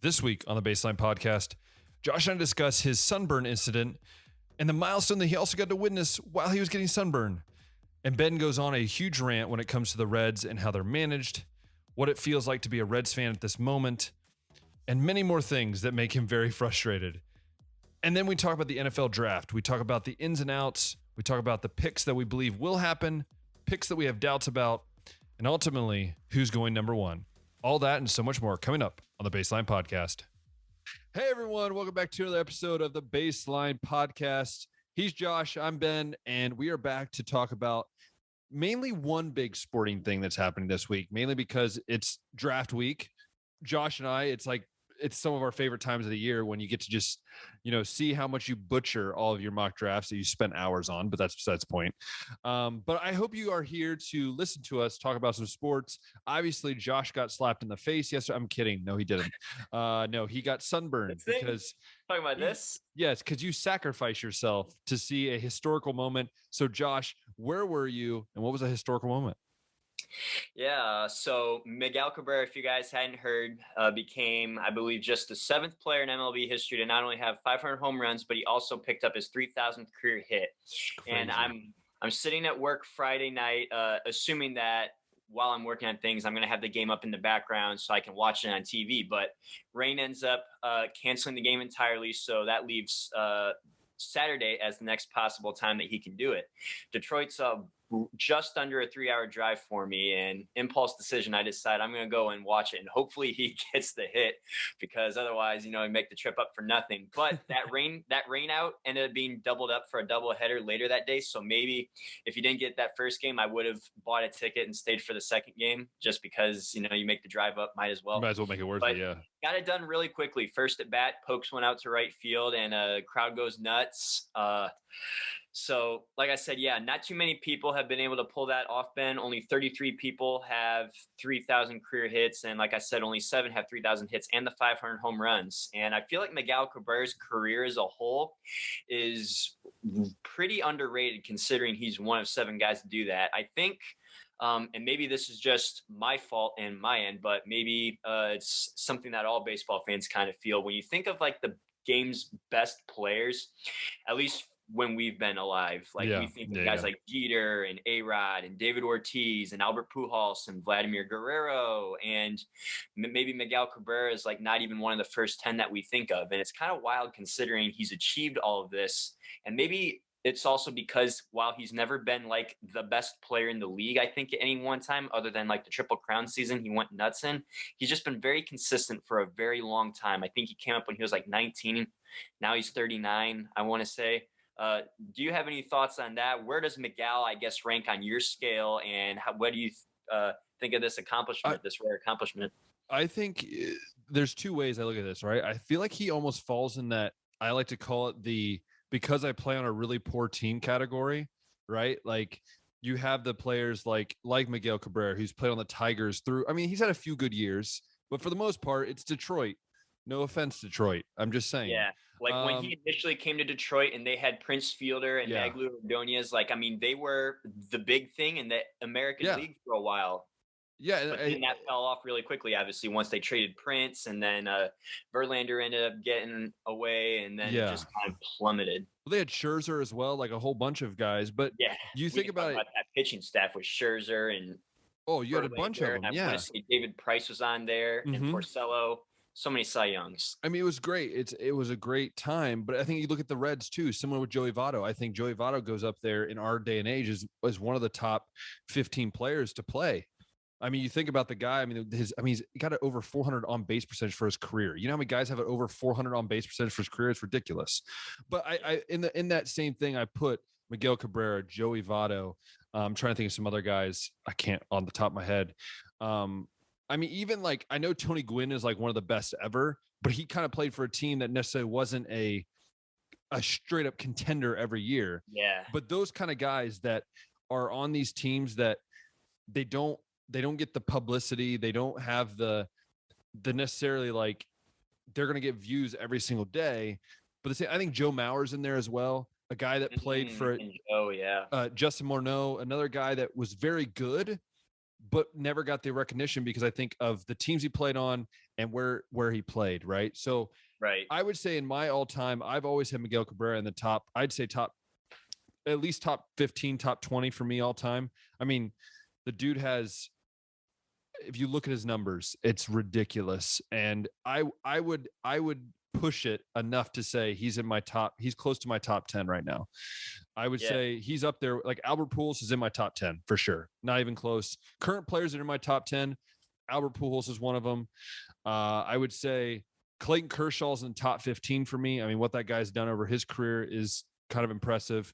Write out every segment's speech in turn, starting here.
This week on the Baseline Podcast, Josh and I discuss his sunburn incident and the milestone that he also got to witness while he was getting sunburned. And Ben goes on a huge rant when it comes to the Reds and how they're managed, what it feels like to be a Reds fan at this moment, and many more things that make him very frustrated. And then we talk about the NFL draft. We talk about the ins and outs. We talk about the picks that we believe will happen, picks that we have doubts about, and ultimately, who's going number one. All that and so much more coming up on the Baseline Podcast. Hey, everyone. Welcome back to another episode of the Baseline Podcast. He's Josh. I'm Ben, and we are back to talk about mainly one big sporting thing that's happening this week, mainly because it's draft week. Josh and I, it's some of our favorite times of the year when you get to just, see how much you butcher all of your mock drafts that you spent hours on, but that's besides the point. But I hope you are here to listen to us talk about some sports. Obviously, Josh got slapped in the face yesterday. I'm kidding. No, he didn't. No, he got sunburned because talking about this. Yes, because you sacrifice yourself to see a historical moment. So, Josh, where were you, and what was a historical moment? Yeah, so Miguel Cabrera, if you guys hadn't heard, became, I believe, just the seventh player in MLB history to not only have 500 home runs, but he also picked up his 3,000th career hit. And I'm sitting at work Friday night, assuming that while I'm working on things, I'm going to have the game up in the background so I can watch it on TV. But rain ends up canceling the game entirely, so that leaves Saturday as the next possible time that he can do it. Detroit's just under a 3-hour drive for me, and impulse decision, I decide I'm going to go and watch it, and hopefully he gets the hit, because otherwise, we make the trip up for nothing. But that rain out ended up being doubled up for a double header later that day. So maybe if you didn't get that first game, I would have bought a ticket and stayed for the second game, just because, you make the drive up, might as well. Might as well make it worth but it, yeah. Got it done really quickly. First at bat, pokes one out to right field, and crowd goes nuts. So like I said, yeah, not too many people have been able to pull that off, Ben. Only 33 people have 3,000 career hits. And like I said, only 7 have 3,000 hits and the 500 home runs. And I feel like Miguel Cabrera's career as a whole is pretty underrated, considering he's one of 7 guys to do that. I think, and maybe this is just my fault and my end, but maybe it's something that all baseball fans kind of feel. When you think of like the game's best players, at least when we've been alive, we think of guys like Jeter and A-Rod and David Ortiz and Albert Pujols and Vladimir Guerrero, and maybe Miguel Cabrera is like not even one of the first 10 that we think of. And it's kind of wild considering he's achieved all of this. And maybe it's also because while he's never been like the best player in the league, I think at any one time, other than like the Triple Crown season he went nuts in, he's just been very consistent for a very long time. I think he came up when he was like 19. Now he's 39, I want to say. Do you have any thoughts on that? Where does Miguel, I guess, rank on your scale, and what do you think of this accomplishment, this rare accomplishment? I think there's 2 ways I look at this, right? I feel like he almost falls in that, I like to call it the because I play on a really poor team category, right? Like you have the players like Miguel Cabrera, who's played on the Tigers through, he's had a few good years, but for the most part, it's Detroit. No offense, Detroit. I'm just saying. Yeah. Like when he initially came to Detroit and they had Prince Fielder and Magglio Ordonez, they were the big thing in the American League for a while. Yeah. But then that fell off really quickly, obviously, once they traded Prince, and then Verlander ended up getting away, and then it just kind of plummeted. Well, they had Scherzer as well, like a whole bunch of guys. But you think about that pitching staff with Scherzer and you had a bunch of them. And I want to say David Price was on there and Porcello. So many Cy Youngs. It was great. It was a great time, but I think you look at the Reds too, similar with Joey Votto. I think Joey Votto goes up there in our day and age as one of the top 15 players to play. You think about the guy. He's got over 400 on base percentage for his career. You know how many guys have it over 400 on base percentage for his career? It's ridiculous. But I in that same thing, I put Miguel Cabrera, Joey Votto. I'm trying to think of some other guys. I can't on the top of my head. Even like I know Tony Gwynn is like one of the best ever, but he kind of played for a team that necessarily wasn't a straight up contender every year. Yeah. But those kind of guys that are on these teams that they don't get the publicity, they don't have the necessarily like they're going to get views every single day. But I think Joe Mauer's in there as well, a guy that played for Justin Morneau, another guy that was very good, but never got the recognition because I think of the teams he played on and where he played, right? So Right. I would say in my all-time, I've always had Miguel Cabrera in the top. I'd say at least top 15, top 20 for me all time. I mean, the dude has, if you look at his numbers, it's ridiculous. And I would push it enough to say he's close to my top 10 right now. I would say he's up there. Like Albert Pujols is in my top 10 for sure. Not even close. Current players that are in my top 10, Albert Pujols is one of them. I would say Clayton Kershaw's in the top 15 for me. I mean, what that guy's done over his career is kind of impressive.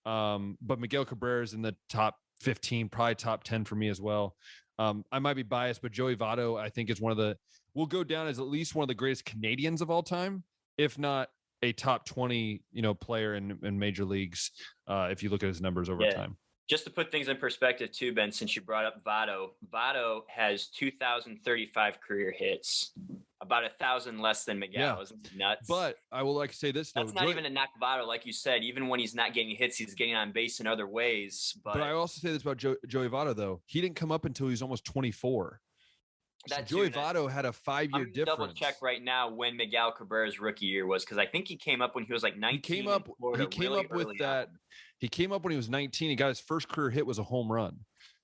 But Miguel Cabrera is in the top 15, probably top 10 for me as well. I might be biased, but Joey Votto, I think, is will go down as at least one of the greatest Canadians of all time, if not a top 20, player in major leagues. If you look at his numbers over time. Just to put things in perspective too, Ben, since you brought up Votto has 2,035 career hits, about 1,000 less than Miguel. Yeah. Isn't it nuts? But I will say this, though. That's not even a knock Votto. Like you said, even when he's not getting hits, he's getting on base in other ways. But I also say this about Joey Votto, though. He didn't come up until he was almost 24. So Joey Votto had a 5-year difference. Double check right now when Miguel Cabrera's rookie year was, because I think he came up when he was like 19. He came up with that. He came up when he was 19. He got his first career hit was a home run.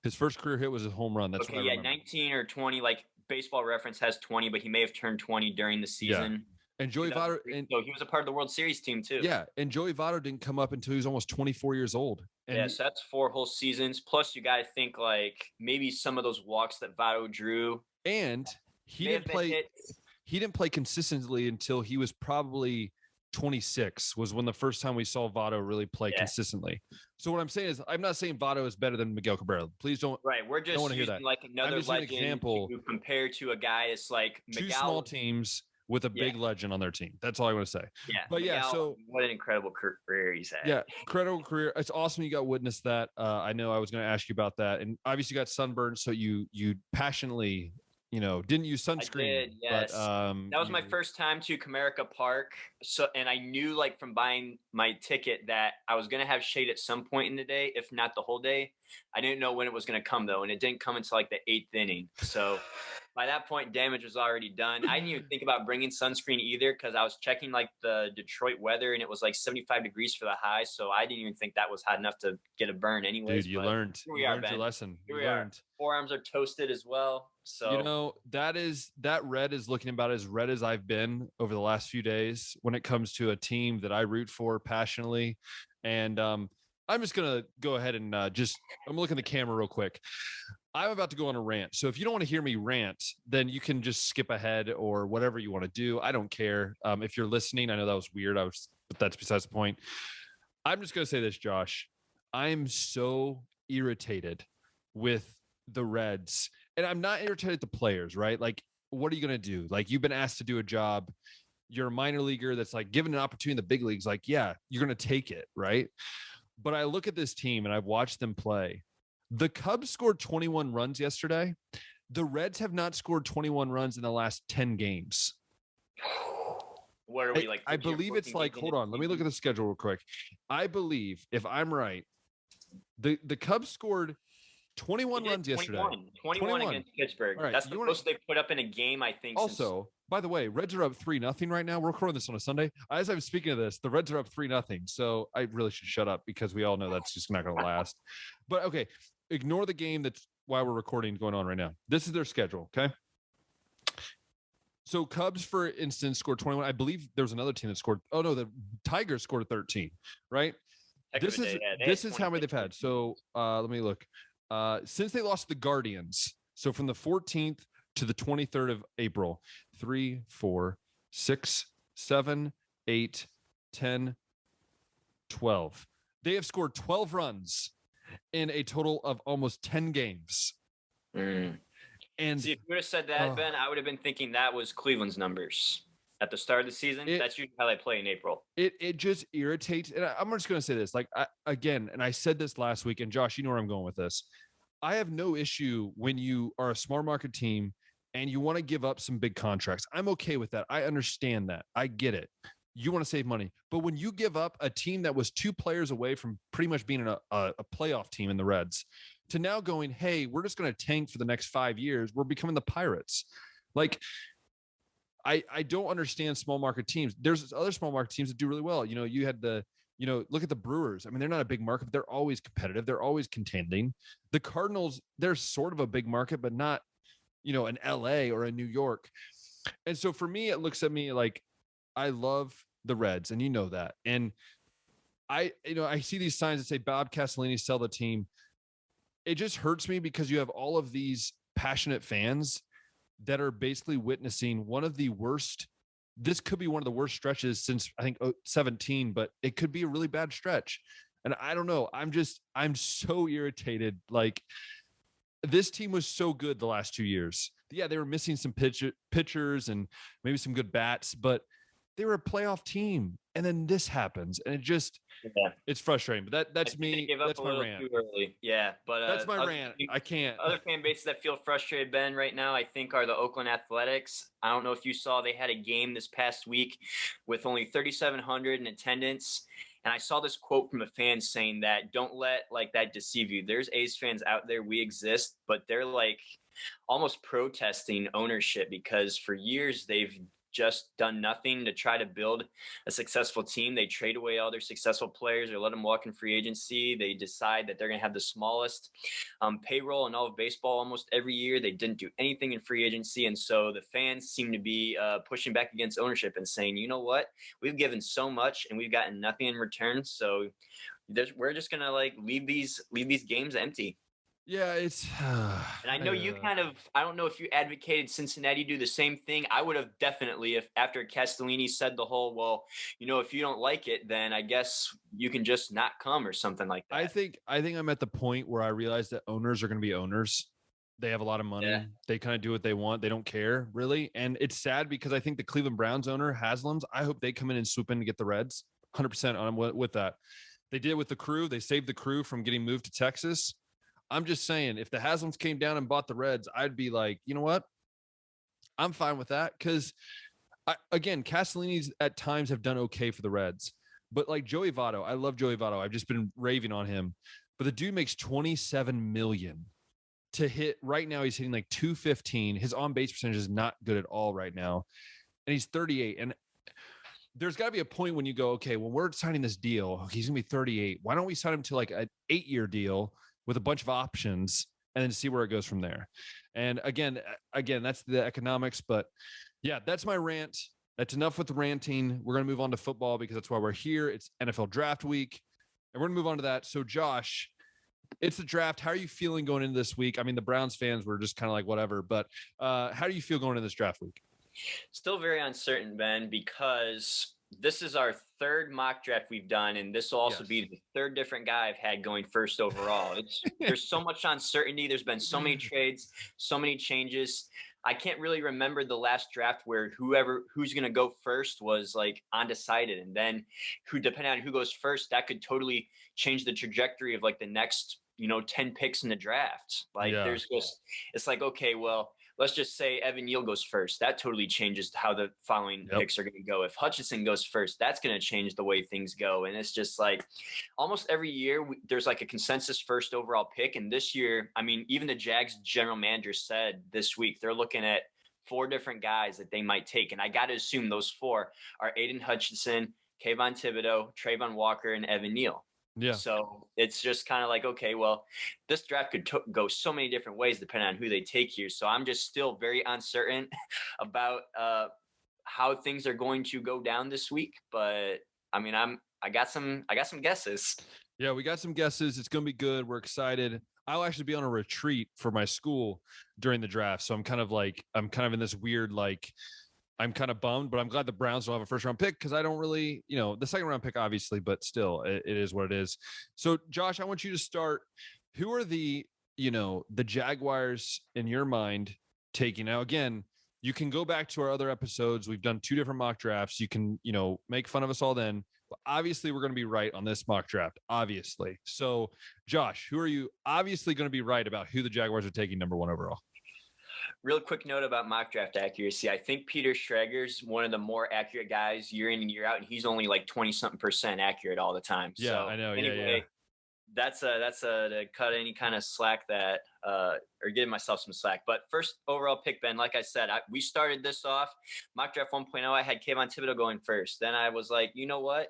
His first career hit was a home run. That's what I remember. 19 or 20. Like Baseball Reference has 20, but he may have turned 20 during the season. Yeah. And Joey Votto, so he was a part of the World Series team too. Yeah, and Joey Votto didn't come up until he was almost 24 years old. And so that's 4 whole seasons. Plus, you got to think like maybe some of those walks that Votto drew. And he didn't play consistently until he was probably 26. Was when the first time we saw Votto really play consistently. So what I'm saying is, I'm not saying Votto is better than Miguel Cabrera. Please don't. Right, we're just using like another legend example to compare to a guy that's like Miguel. 2 small teams with a big legend on their team. That's all I want to say. Yeah. But Miguel, so what an incredible career he's had. Yeah, incredible career. It's awesome you got witness that. I know I was going to ask you about that. And obviously you got sunburned, so you passionately, didn't use sunscreen. I did, yes. But, that was my first time to Comerica Park. And I knew like from buying my ticket that I was going to have shade at some point in the day, if not the whole day. I didn't know when it was going to come though. And it didn't come until like the 8th inning. So by that point, damage was already done. I didn't even think about bringing sunscreen either because I was checking like the Detroit weather and it was like 75 degrees for the high. So I didn't even think that was hot enough to get a burn anyways. Dude, you learned. You learned your lesson. Here we are. Forearms are toasted as well. So that red is looking about as red as I've been over the last few days when it comes to a team that I root for passionately. And I'm just going to go ahead and I'm looking at the camera real quick. I'm about to go on a rant. So if you don't want to hear me rant, then you can just skip ahead or whatever you want to do. I don't care. If you're listening, I know that was weird. But that's besides the point. I'm just going to say this, Josh. I'm so irritated with the Reds. And I'm not irritated at the players, right? Like, what are you going to do? Like, you've been asked to do a job. You're a minor leaguer that's like given an opportunity in the big leagues. Like, yeah, you're going to take it, right? But I look at this team and I've watched them play. The Cubs scored 21 runs yesterday. The Reds have not scored 21 runs in the last 10 games. What are we like? I believe it's like, hold on, let me look at the schedule real quick. I believe, if I'm right, the Cubs scored 21 runs yesterday. 21 against Pittsburgh. Right. That's the most they put up in a game, I think. Also, by the way, Reds are up 3-0 right now. We're recording this on a Sunday. As I'm speaking of this, the Reds are up 3-0. So I really should shut up because we all know that's just not going to last. But okay, ignore the game that's why we're recording going on right now. This is their schedule, okay? So Cubs, for instance, scored 21. I believe there was another team that scored. Oh, no, the Tigers scored 13, right? This is how many they've had. So let me look. Since they lost to the Guardians, so from the 14th to the 23rd of April, 3, 4, 6, 7, 8, 10, 12. They have scored 12 runs in a total of almost 10 games. And see, if you would have said that, Ben, I would have been thinking that was Cleveland's numbers at the start of the season. That's usually how they play in April. It just irritates. And I'm just going to say this, like, again, and I said this last week, and Josh, you know where I'm going with this. I have no issue when you are a smart market team and you want to give up some big contracts. I'm okay with that. I understand that. I get it. You want to save money. But when you give up a team that was 2 players away from pretty much being a playoff team in the Reds to now going, hey, we're just going to tank for the next 5 years. We're becoming the Pirates. Like, I don't understand small market teams. There's other small market teams that do really well. You had look at the Brewers. I mean, they're not a big market, but they're always competitive. They're always contending. The Cardinals, they're sort of a big market, but not, an LA or a New York. And so for me, it looks at me like I love the Reds, and that. And I see these signs that say Bob Castellini sell the team. It just hurts me because you have all of these passionate fans that are basically witnessing one of the worst. This could be one of the worst stretches since I think 17, but it could be a really bad stretch. And I don't know. I'm so irritated. Like, this team was so good the last 2 years. Yeah, they were missing some pitchers and maybe some good bats, but they were a playoff team. And then this happens, and it's frustrating. But that's me. That's my rant. Too early. Yeah, but that's my rant. I can't. Other fan bases that feel frustrated, Ben, right now, I think are the Oakland Athletics. I don't know if you saw, they had a game this past week with only 3,700 in attendance. And I saw this quote from a fan saying that don't let like that deceive you. There's A's fans out there. We exist, but they're like almost protesting ownership because for years they've just done nothing to try to build a successful team. They trade away all their successful players or let them walk in free agency. They decide that they're going to have the smallest payroll in all of baseball almost every year. They didn't do anything in free agency. And so the fans seem to be pushing back against ownership and saying, you know what, we've given so much and we've gotten nothing in return. So we're just going to like leave these games empty. Yeah, it's and I know you I don't know if you advocated Cincinnati do the same thing. I would have definitely, if after Castellini said the whole, well, if you don't like it, then I guess you can just not come or something like that. I think I'm at the point where I realize that owners are going to be owners. They have a lot of money. Yeah. They kind of do what they want. They don't care really. And it's sad because I think the Cleveland Browns owner, Haslam's, I hope they come in and swoop in to get the Reds. 100% on with that. They did it with the Crew. They saved the Crew from getting moved to Texas. I'm just saying, if the Haslams came down and bought the Reds, I'd be like, you know what? I'm fine with that because, again, Castellini's at times have done okay for the Reds. But like Joey Votto, I love Joey Votto. I've just been raving on him. But the dude makes $27 million to hit. Right now, he's hitting like 215. His on-base percentage is not good at all right now. And he's 38. And there's got to be a point when you go, okay, when we're signing this deal, he's going to be 38. Why don't we sign him to like an 8-year deal with a bunch of options and then see where it goes from there? And again, that's the economics, but yeah, that's my rant. That's enough with the ranting. We're going to move on to football because that's why we're here. It's NFL draft week and we're going to move on to that. So Josh, it's the draft. How are you feeling going into this week? I mean, the Browns fans were just kind of like, whatever, but how do you feel going into this draft week? Still very uncertain, Ben, because this is our third mock draft we've done, and this will also be the third different guy I've had going first overall. There's so much uncertainty. There's been so many trades, so many changes. I can't really remember the last draft where who's going to go first was like undecided. And then depending on who goes first, that could totally change the trajectory of like the next, 10 picks in the draft. Like it's like, okay, well, let's just say Evan Neal goes first. That totally changes how the following picks are going to go. If Hutchinson goes first, that's going to change the way things go. And it's just like almost every year there's like a consensus first overall pick. And this year, I mean, even the Jags general manager said this week, they're looking at 4 different guys that they might take. And I got to assume those 4 are Aiden Hutchinson, Kayvon Thibodeau, Trayvon Walker, and Evan Neal. Yeah. So it's just kind of like, okay, well, this draft could go so many different ways depending on who they take here. So I'm just still very uncertain about how things are going to go down this week. But I mean, I got some guesses. Yeah, we got some guesses. It's going to be good. We're excited. I'll actually be on a retreat for my school during the draft. So I'm kind of in this weird, like, I'm kind of bummed, but I'm glad the Browns don't have a first round pick because I don't really, the second round pick, obviously, but still it is what it is. So Josh, I want you to start. Who are the Jaguars in your mind taking? Now, again, you can go back to our other episodes. We've done 2 different mock drafts. You can, make fun of us all then, but obviously we're going to be right on this mock draft, obviously. So Josh, who are you obviously going to be right about who the Jaguars are taking number 1 overall? Real quick note about mock draft accuracy. I think Peter Schrager's one of the more accurate guys year in and year out, and he's only like 20-something% accurate all the time. Yeah, so, I know. Anyway, that's to cut any kind of slack that or give myself some slack. But first overall pick, Ben, like I said, we started this off mock draft 1.0. I had Kayvon Thibodeau going first. Then I was like, you know what?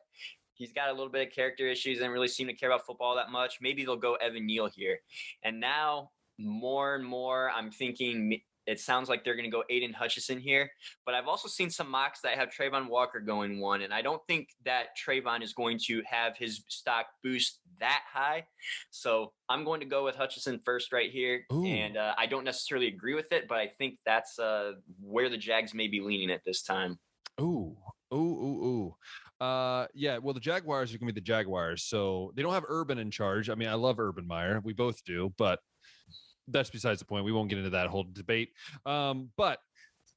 He's got a little bit of character issues and really seem to care about football that much. Maybe they'll go Evan Neal here. And now more and more, I'm thinking it sounds like they're going to go Aiden Hutchinson here. But I've also seen some mocks that have Trayvon Walker going 1. And I don't think that Trayvon is going to have his stock boost that high. So I'm going to go with Hutchinson first right here. Ooh. And I don't necessarily agree with it, but I think that's where the Jags may be leaning at this time. Ooh. Yeah, well, the Jaguars are going to be the Jaguars, so they don't have Urban in charge. I mean, I love Urban Meyer. We both do, but that's besides the point. We won't get into that whole debate. But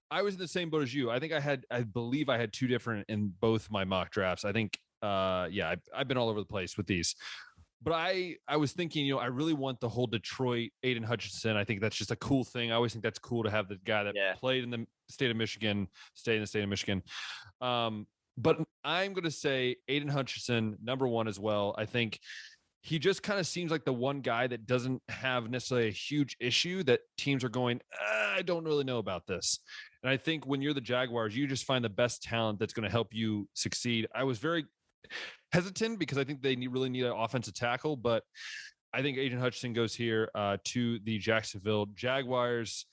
I was in the same boat as you. I believe I had 2 different in both my mock drafts. I think, I've been all over the place with these. But I was thinking, I really want the whole Detroit Aiden Hutchinson. I think that's just a cool thing. I always think that's cool to have the guy that played in the state of Michigan, stay in the state of Michigan. But I'm going to say Aiden Hutchinson, number 1 as well. I think he just kind of seems like the one guy that doesn't have necessarily a huge issue that teams are going, I don't really know about this. And I think when you're the Jaguars, you just find the best talent that's going to help you succeed. I was very hesitant because I think they really need an offensive tackle, but I think Aiden Hutchinson goes here to the Jacksonville Jaguars.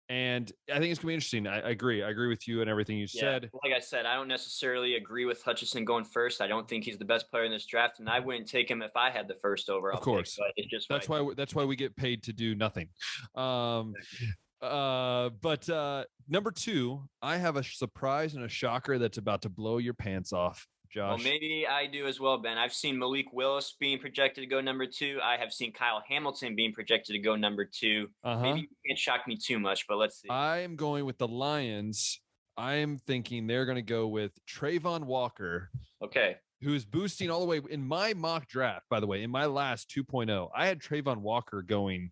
And I think it's going to be interesting. I agree. I agree with you and everything you said. Like I said, I don't necessarily agree with Hutchinson going first. I don't think he's the best player in this draft, and I wouldn't take him if I had the first overall. Of course. Pick, but it's just that's why we get paid to do nothing. But number 2, I have a surprise and a shocker that's about to blow your pants off, Josh. Well, maybe I do as well, Ben. I've seen Malik Willis being projected to go number 2. I have seen Kyle Hamilton being projected to go number 2. Maybe you can't shock me too much, but let's see. I am going with the Lions. I am thinking they're going to go with Trayvon Walker. Okay. Who's boosting all the way in my mock draft, by the way, in my last 2.0. I had Trayvon Walker going.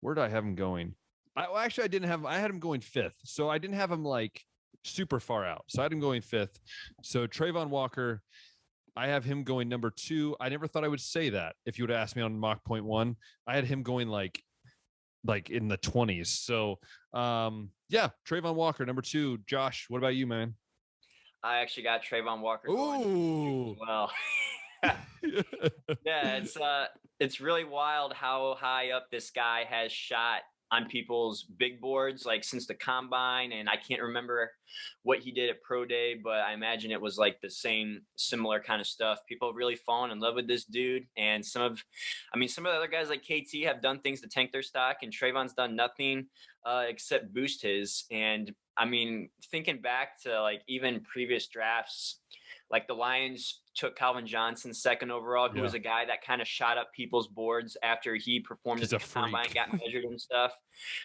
Where did I have him going? I had him going 5th. So I didn't have him like super far out. So I had him going 5th. So Trayvon Walker, I have him going number 2. I never thought I would say that. If you would have asked me on mock point 1, I had him going like in the 20s. So Trayvon Walker, number 2. Josh, what about you, man? I actually got Trayvon Walker going well. Yeah, it's really wild how high up this guy has shot on people's big boards, like since the combine. And I can't remember what he did at Pro Day, but I imagine it was like the similar kind of stuff. People have really fallen in love with this dude. And some of the other guys like KT have done things to tank their stock, and Trayvon's done nothing except boost his. And I mean, thinking back to like even previous drafts, like the Lions took Calvin Johnson 2nd overall, who was a guy that kind of shot up people's boards after he performed at the combine, got measured and stuff.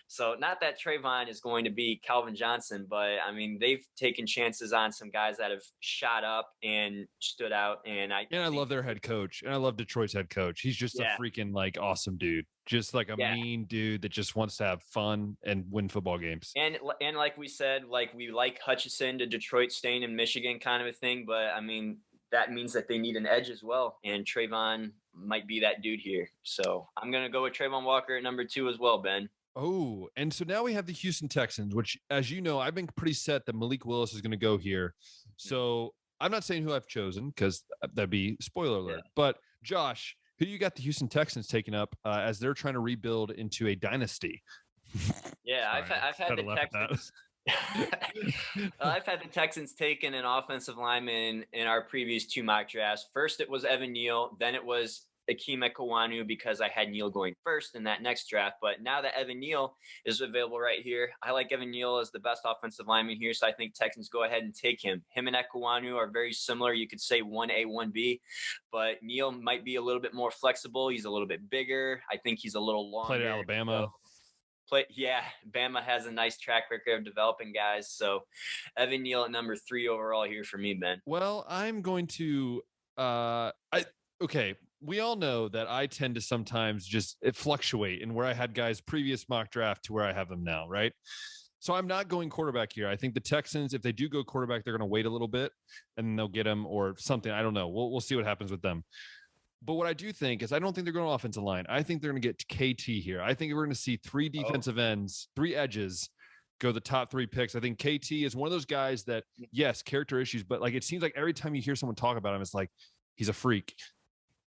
So not that Trayvon is going to be Calvin Johnson, but I mean, they've taken chances on some guys that have shot up and stood out. And I love their head coach, and I love Detroit's head coach. He's just a freaking like awesome dude. Just like a mean dude that just wants to have fun and win football games. And like we said, like we like Hutchinson to Detroit staying in Michigan kind of a thing. But I mean, that means that they need an edge as well. And Trayvon might be that dude here. So I'm going to go with Trayvon Walker at number 2 as well, Ben. Oh, and so now we have the Houston Texans, which, as you know, I've been pretty set that Malik Willis is going to go here. So I'm not saying who I've chosen because that'd be spoiler alert. Yeah. But Josh, who do you got the Houston Texans taking up as they're trying to rebuild into a dynasty? Yeah, I've had the Texans. I've had the Texans taking an offensive lineman in our previous 2 mock drafts. First, it was Evan Neal. Then it was Ikem Ekwonu because I had Neal going first in that next draft. But now that Evan Neal is available right here, I like Evan Neal as the best offensive lineman here. So I think Texans go ahead and take him. Him and Ekwonu are very similar. You could say 1A, 1B. But Neal might be a little bit more flexible. He's a little bit bigger. I think he's a little longer. Played at Alabama. Bama has a nice track record of developing guys. So Evan Neal at number 3 overall here for me, Ben. Well, I'm going to we all know that I tend to sometimes fluctuate in where I had guys previous mock draft to where I have them now, right? So I'm not going quarterback here. I think the Texans, if they do go quarterback, they're going to wait a little bit and they'll get him or something. I don't know. We'll see what happens with them. But what I do think is I don't think they're going to offensive line. I think they're going to get KT here. I think we're going to see 3 defensive ends, 3 edges go the top 3 picks. I think KT is one of those guys that, yes, character issues, but like it seems like every time you hear someone talk about him, it's like he's a freak.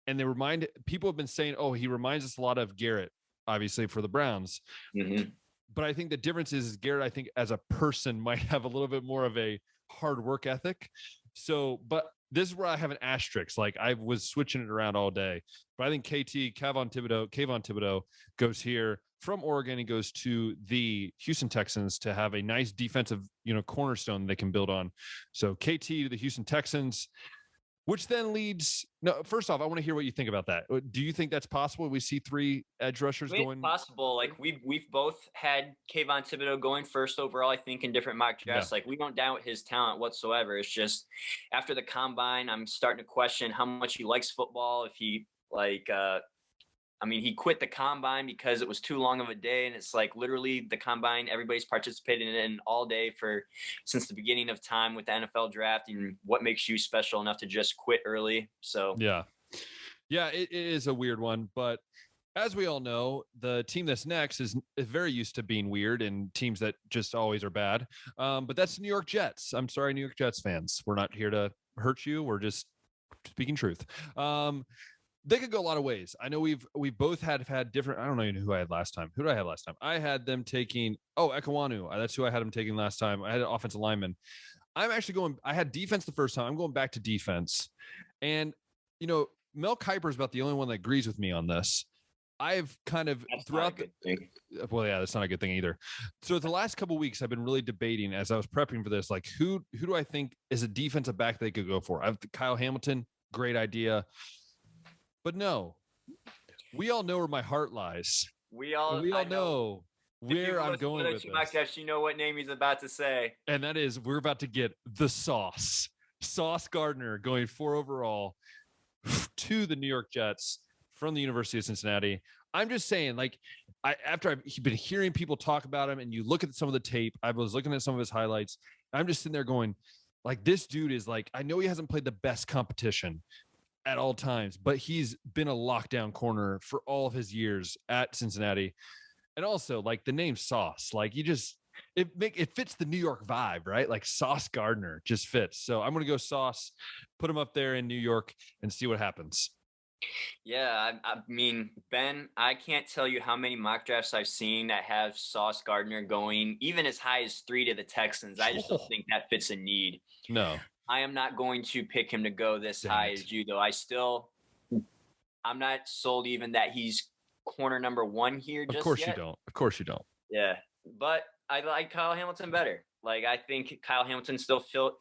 And people have been saying, oh, he reminds us a lot of Garrett, obviously for the Browns. Mm-hmm. But I think the difference is Garrett, I think as a person might have a little bit more of a hard work ethic. So, but this is where I have an asterisk. Like I was switching it around all day, but I think Kayvon Thibodeaux goes here from Oregon. He goes to the Houston Texans to have a nice defensive, cornerstone they can build on. So KT to the Houston Texans, which then leads. No, first off, I want to hear what you think about that. Do you think that's possible? We see 3 edge rushers going. It's possible. Like we've both had Kayvon Thibodeaux going first overall, I think, in different mock drafts. Yeah. Like we don't doubt his talent whatsoever. It's just after the combine, I'm starting to question how much he likes football. If he he quit the combine because it was too long of a day, and it's like literally the combine everybody's participated in all day since the beginning of time with the NFL draft. And what makes you special enough to just quit early? So yeah, it is a weird one, but as we all know, the team that's next is very used to being weird and teams that just always are bad. But that's the New York Jets. I'm sorry, New York Jets fans. We're not here to hurt you. We're just speaking truth. They could go a lot of ways. I know we've both had different. I don't know even who I had last time. Who did I have last time? I had them taking Ekwonu. That's who I had them taking last time. I had an offensive lineman. I'm actually going. I had defense the first time. I'm going back to defense, and Mel Kiper is about the only one that agrees with me on this. I've kind of throughout the thing. Well, yeah, that's not a good thing either. So the last couple of weeks, I've been really debating as I was prepping for this. Like, who do I think is a defensive back they could go for? I've Kyle Hamilton, great idea. But no, we all know where my heart lies. We all know where I'm going with this. You know what name he's about to say. And that is, we're about to get the Sauce Gardner going 4 overall to the New York Jets from the University of Cincinnati. I'm just saying, like, after I've been hearing people talk about him and you look at some of the tape, I was looking at some of his highlights. I'm just sitting there going, like, this dude is like, I know he hasn't played the best competition at all times, but he's been a lockdown corner for all of his years at Cincinnati. And also, like, the name Sauce, like, it fits the New York vibe, right? Like Sauce Gardner just fits. So I'm going to go Sauce, put him up there in New York and see what happens. Yeah, I mean, Ben, I can't tell you how many mock drafts I've seen that have Sauce Gardner going even as high as 3 to the Texans. I just don't think that fits a need. No. I am not going to pick him to go this high as you, though. I'm not sold even that he's corner number 1 here just yet. Of course you don't. Yeah, but I like Kyle Hamilton better. Like, I think Kyle Hamilton still fills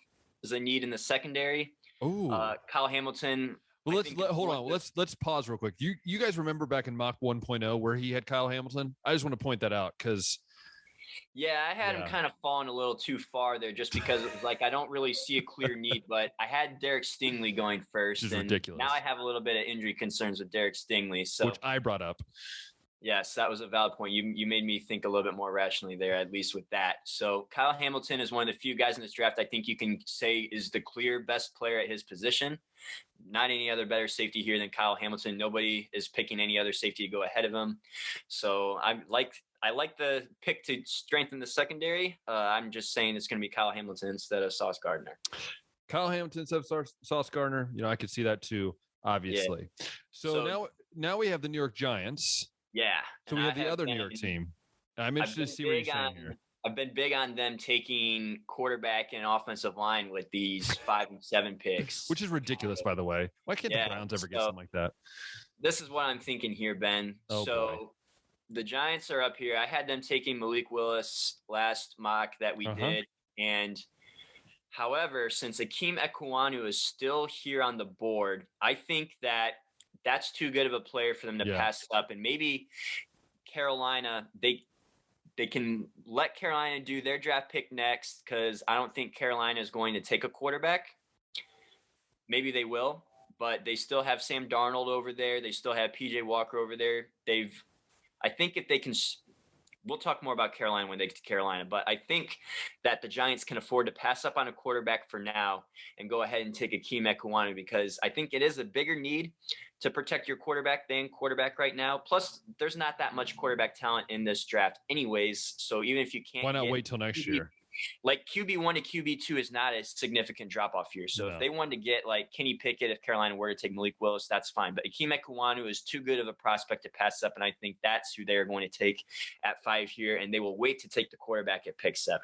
a need in the secondary. Oh, Kyle Hamilton. Well, hold on. Let's pause real quick. You guys remember back in mock 1.0 where he had Kyle Hamilton? I just want to point that out because. Yeah, I had him kind of falling a little too far there just because it was like I don't really see a clear need, but I had Derek Stingley going first. Which is ridiculous. Now I have a little bit of injury concerns with Derek Stingley. So, which I brought up. Yes, that was a valid point. You made me think a little bit more rationally there, at least with that. So Kyle Hamilton is one of the few guys in this draft I think you can say is the clear best player at his position. Not any other better safety here than Kyle Hamilton. Nobody is picking any other safety to go ahead of him. So I like the pick to strengthen the secondary. I'm just saying it's going to be Kyle Hamilton instead of Sauce Gardner. Kyle Hamilton instead of Sauce Gardner. I could see that too, obviously. Yeah. So now we have the New York Giants. Yeah. So we have the other New York team. I'm interested to see what you're saying here. I've been big on them taking quarterback and offensive line with these 5 and 7 picks. Which is ridiculous, by the way. Why can't the Browns ever get something like that? This is what I'm thinking here, Ben. Oh, boy. The Giants are up here. I had them taking Malik Willis last mock that we did. And however, since Akeem Ekwonu is still here on the board, I think that's too good of a player for them to pass up. And maybe Carolina, they can let Carolina do their draft pick next because I don't think Carolina is going to take a quarterback. Maybe they will, but they still have Sam Darnold over there. They still have PJ Walker over there. I think if they can we'll talk more about Carolina when they get to Carolina, but I think that the Giants can afford to pass up on a quarterback for now and go ahead and take Akeem Ekwonu, because I think it is a bigger need to protect your quarterback than quarterback right now. Plus, there's not that much quarterback talent in this draft anyways. So even if you can't, why not wait till next year? Like QB1 to QB2 is not a significant drop off here. So No. if they wanted to get like Kenny Pickett, if Carolina were to take Malik Willis, that's fine. But Akeem Ekwonu is too good of a prospect to pass up. And I think that's who they're going to take at 5 here. And they will wait to take the quarterback at pick 7.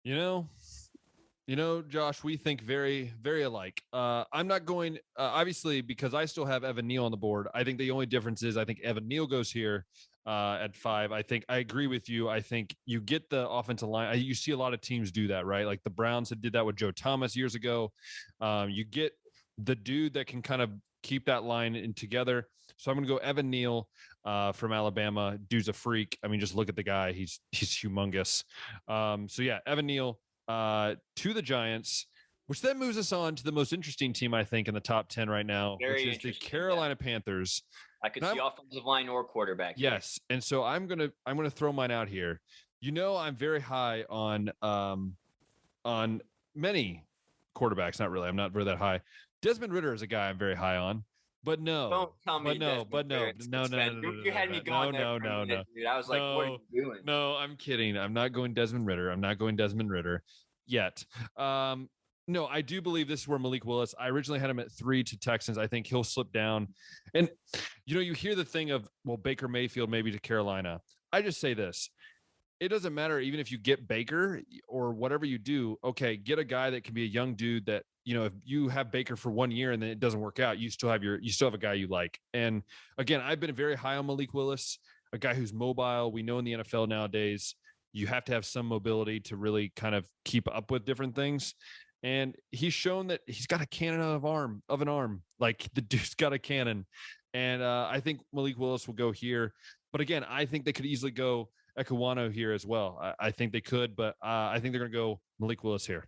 You know, Josh, we think very, very alike. I'm not going, obviously, because I still have Evan Neal on the board. I think the only difference is I think Evan Neal goes here at 5. I think I agree with you. I think you get the offensive line. You see a lot of teams do that, right? Like the Browns had did that with Joe Thomas years ago. You get the dude that can kind of keep that line in together. So I'm going to go Evan Neal from Alabama. Dude's a freak. I mean, just look at the guy. He's humongous. So yeah, Evan Neal to the Giants, which then moves us on to the most interesting team, I think, in the top 10 right now, which is the Carolina Panthers. I could see offensive line or quarterback. Yes. Here. And so I'm gonna throw mine out here. You know, I'm very high on many quarterbacks. Not really. I'm not very that high. Desmond Ridder is a guy I'm very high on. But no, don't tell me. No. You had me going there. No. Dude, I was like, what are you doing? No, I'm kidding. I'm not going Desmond Ridder yet. No, I do believe this is where Malik Willis. I originally had him at 3 to Texans. I think he'll slip down. And you know, you hear the thing of, well, Baker Mayfield maybe to Carolina. I just say this. It doesn't matter even if you get Baker or whatever you do. Okay, get a guy that can be a young dude that, you know, if you have Baker for 1 year and then it doesn't work out, you still have a guy you like. And again, I've been very high on Malik Willis, a guy who's mobile. We know in the NFL nowadays, you have to have some mobility to really kind of keep up with different things. And he's shown that he's got a cannon of an arm. Like the dude's got a cannon. And I think Malik Willis will go here. But again, I think they could easily go Ekwonu here as well. I think they could, but I think they're going to go Malik Willis here.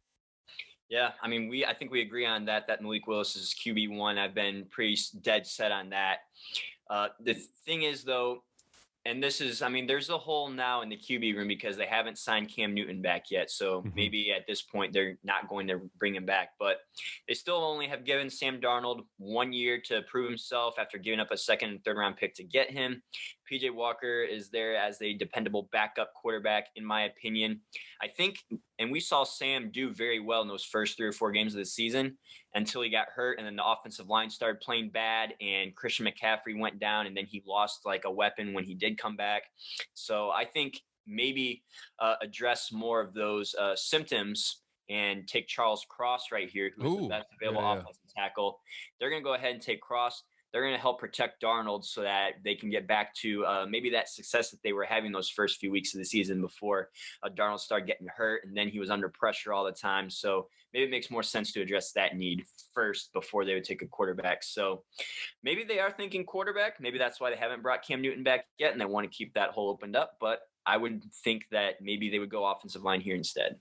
Yeah, I mean, I think we agree on that Malik Willis is QB1. I've been pretty dead set on that. The thing is, though, and this is, I mean, there's a hole now in the QB room because they haven't signed Cam Newton back yet. So maybe at this point they're not going to bring him back. But they still only have given Sam Darnold 1 year to prove himself after giving up a second and third round pick to get him. PJ Walker is there as a dependable backup quarterback, in my opinion. I think, and we saw Sam do very well in those first 3 or 4 games of the season until he got hurt, and then the offensive line started playing bad, and Christian McCaffrey went down, and then he lost like a weapon when he did come back. So I think maybe address more of those symptoms and take Charles Cross right here, who's the best available offensive tackle. They're going to go ahead and take Cross. They're going to help protect Darnold so that they can get back to maybe that success that they were having those first few weeks of the season before Darnold started getting hurt, and then he was under pressure all the time. So maybe it makes more sense to address that need first before they would take a quarterback. So maybe they are thinking quarterback. Maybe that's why they haven't brought Cam Newton back yet, and they want to keep that hole opened up. But I would think that maybe they would go offensive line here instead.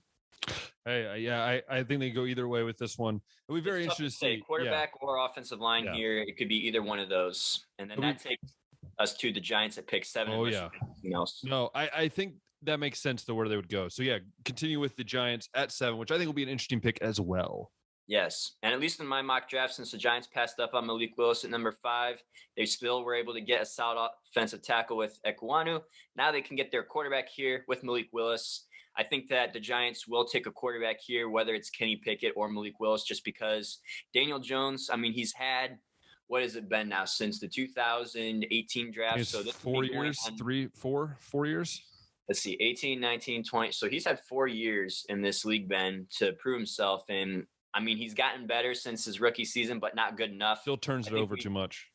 Hey, yeah, I think they go either way with this one. It'll be very interesting to see quarterback or offensive line here. It could be either one of those, and then that takes us to the Giants at pick 7. Oh yeah. Else. No, I think that makes sense to where they would go. So yeah, continue with the Giants at 7, which I think will be an interesting pick as well. Yes, and at least in my mock draft, since the Giants passed up on Malik Willis at number 5, they still were able to get a solid offensive tackle with Ekwonu. Now they can get their quarterback here with Malik Willis. I think that the Giants will take a quarterback here, whether it's Kenny Pickett or Malik Willis, just because Daniel Jones, I mean, he's had, what has it been now, since the 2018 draft? So this 4 years, 4 years? Let's see, 18, 19, 20. So he's had 4 years in this league, Ben, to prove himself. And, I mean, he's gotten better since his rookie season, but not good enough. Still turns it over too much.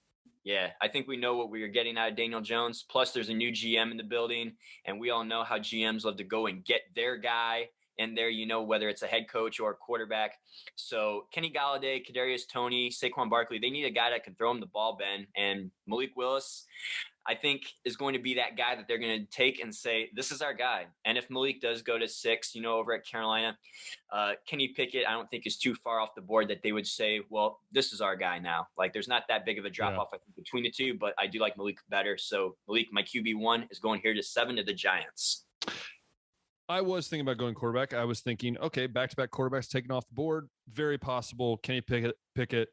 Yeah, I think we know what we are getting out of Daniel Jones. Plus, there's a new GM in the building, and we all know how GMs love to go and get their guy in there, you know, whether it's a head coach or a quarterback. So Kenny Golladay, Kadarius Toney, Saquon Barkley, they need a guy that can throw him the ball, Ben. And Malik Willis, I think is going to be that guy that they're going to take and say, this is our guy. And if Malik does go to 6, over at Carolina, Kenny Pickett, I don't think is too far off the board that they would say, well, this is our guy now. Like there's not that big of a drop off, I think, between the two, but I do like Malik better. So Malik, my QB1 is going here to 7 to the Giants. I was thinking about going quarterback. I was thinking, okay, back-to-back quarterbacks taken off the board. Very possible. Kenny Pickett,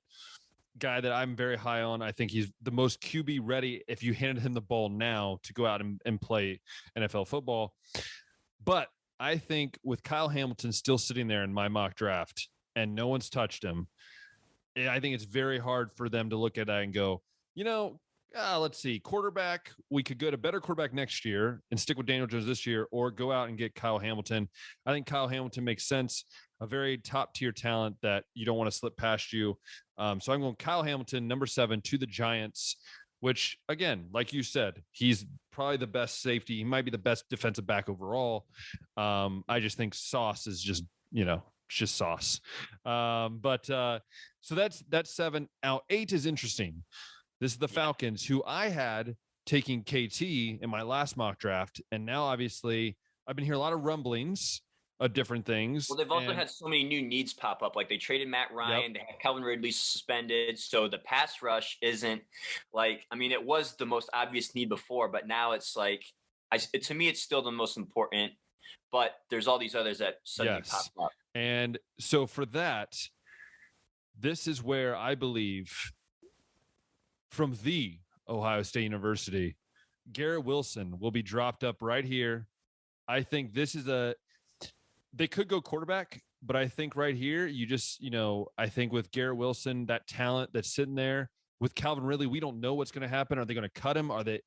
guy that I'm very high on. I think he's the most QB ready if you handed him the ball now to go out and play NFL football. But I think with Kyle Hamilton still sitting there in my mock draft and no one's touched him, I think it's very hard for them to look at that and go, let's see, quarterback, we could go to better quarterback next year and stick with Daniel Jones this year, or go out and get Kyle Hamilton. I think Kyle Hamilton makes sense, a very top tier talent that you don't want to slip past you. So I'm going Kyle Hamilton, number 7 to the Giants, which again, like you said, he's probably the best safety. He might be the best defensive back overall. I just think Sauce is just, it's just sauce. So that's 7. Now 8 is interesting. This is the Falcons, who I had taking KT in my last mock draft. And now, obviously, I've been hearing a lot of rumblings of different things. Well, they've also had so many new needs pop up. Like they traded Matt Ryan. They had Calvin Ridley suspended. So the pass rush isn't it was the most obvious need before, but now it's like, to me, it's still the most important. But there's all these others that suddenly pop up. And so for that, this is where I believe from the Ohio State University, Garrett Wilson will be dropped up right here. I think this is they could go quarterback, but I think right here, I think with Garrett Wilson, that talent that's sitting there with Calvin Ridley, we don't know what's going to happen. Are they going to cut him? Are they,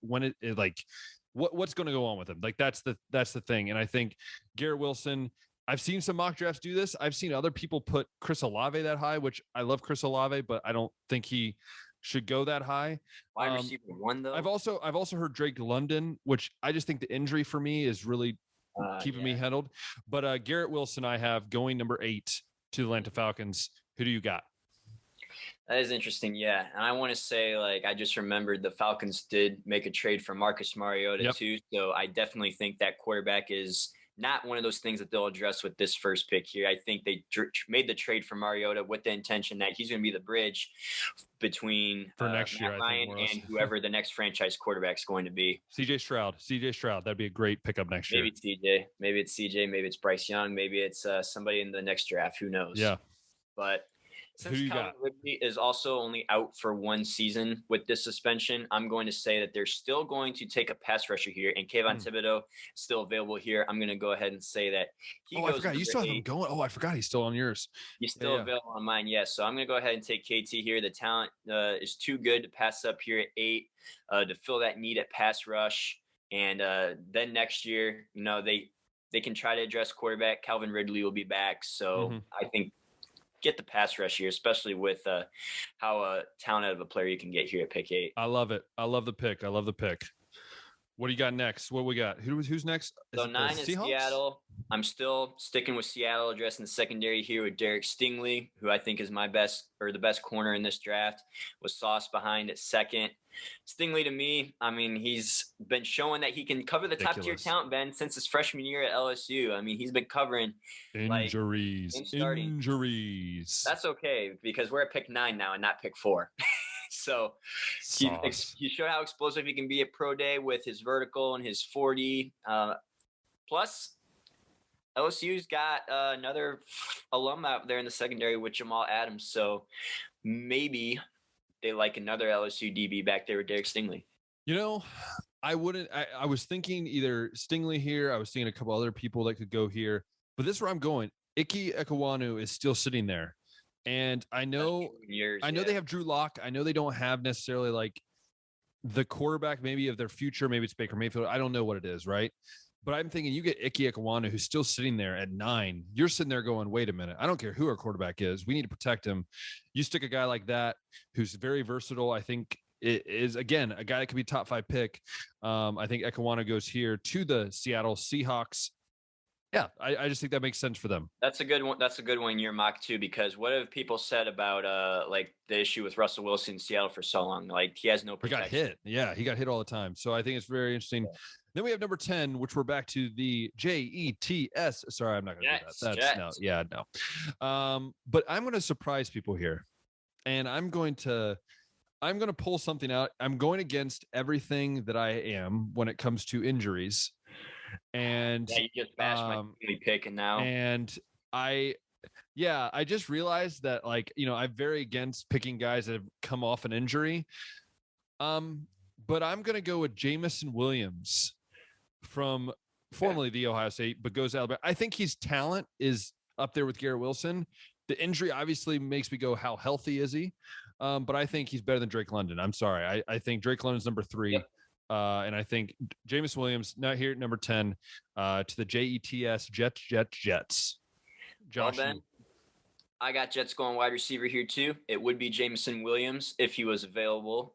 what's going to go on with him? Like that's the thing. And I think Garrett Wilson, I've seen some mock drafts do this. I've seen other people put Chris Olave that high, which I love Chris Olave, but I don't think he should go that high. Wide receiver 1 though. I've also heard Drake London, which I just think the injury for me is really keeping me handled. But Garrett Wilson, I have going number 8 to the Atlanta Falcons. Who do you got? That is interesting. Yeah. And I want to say, I just remembered the Falcons did make a trade for Marcus Mariota too. So I definitely think that quarterback is not one of those things that they'll address with this first pick here. I think they made the trade for Mariota with the intention that he's going to be the bridge between next year, Matt Ryan and whoever the next franchise quarterback is going to be. CJ Stroud. That'd be a great pickup next year. Maybe it's CJ. Maybe it's CJ. Maybe it's Bryce Young. Maybe it's somebody in the next draft. Who knows? Yeah. But since Calvin Ridley is also only out for 1 season with this suspension, I'm going to say that they're still going to take a pass rusher here, and Kayvon Thibodeau is still available here. I'm going to go ahead and say that he goes. I forgot you still have him going. Oh, I forgot he's still on yours. He's still available on mine, yes. So I'm going to go ahead and take KT here. The talent is too good to pass up here at 8 to fill that need at pass rush, and then next year, they can try to address quarterback. Calvin Ridley will be back, so I think. Get the pass rush here, especially with how talented of a player you can get here at pick 8. I love it. I love the pick. What do you got next? What we got? Who's next? So 9 is Seattle. I'm still sticking with Seattle, addressing the secondary here with Derek Stingley, who I think is the best corner in this draft, with Sauce behind at 2nd. Stingley, to me, he's been showing that he can cover the top tier talent, Ben, since his freshman year at LSU. He's been covering injuries. That's okay, because we're at pick 9 now and not pick 4. So he showed how explosive he can be at pro day with his vertical and his 40. Plus, LSU's got another alum out there in the secondary with Jamal Adams. So maybe they like another LSU DB back there with Derek Stingley. I was thinking either Stingley here. I was thinking a couple other people that could go here. But this is where I'm going. Ike Ekwonu is still sitting there. And I know they have Drew Lock. I know they don't have necessarily the quarterback maybe of their future. Maybe it's Baker Mayfield. I don't know what it is, right? But I'm thinking you get Ike Ekwonu, who's still sitting there at 9. You're sitting there going, wait a minute. I don't care who our quarterback is. We need to protect him. You stick a guy like that who's very versatile. I think it is, again, a guy that could be top 5 pick. I think Ekwonu goes here to the Seattle Seahawks. Yeah, I just think that makes sense for them. That's a good one. That's a good one in your mock too, because what have people said about like the issue with Russell Wilson in Seattle for so long? Like he has no He got protection. hit. Yeah, he got hit all the time. So I think it's very interesting. Then we have number 10, which we're back to the Jets. Sorry, I'm not going to do that. That's no. But I'm going to surprise people here. And I'm going to pull something out. I'm going against everything that I am when it comes to injuries. And Yeah, you just bashed my pick, and now I just realized that, like, I'm very against picking guys that have come off an injury. But I'm going to go with Jameson Williams from formerly the Ohio State, but goes to Alabama. I think his talent is up there with Garrett Wilson. The injury obviously makes me go, how healthy is he? But I think he's better than Drake London. I'm sorry. I think Drake London's number 3. Yep. And I think Jameson Williams, now here at number 10, to the Jets. Josh, well, Ben, I got Jets going wide receiver here too. It would be Jameson Williams if he was available.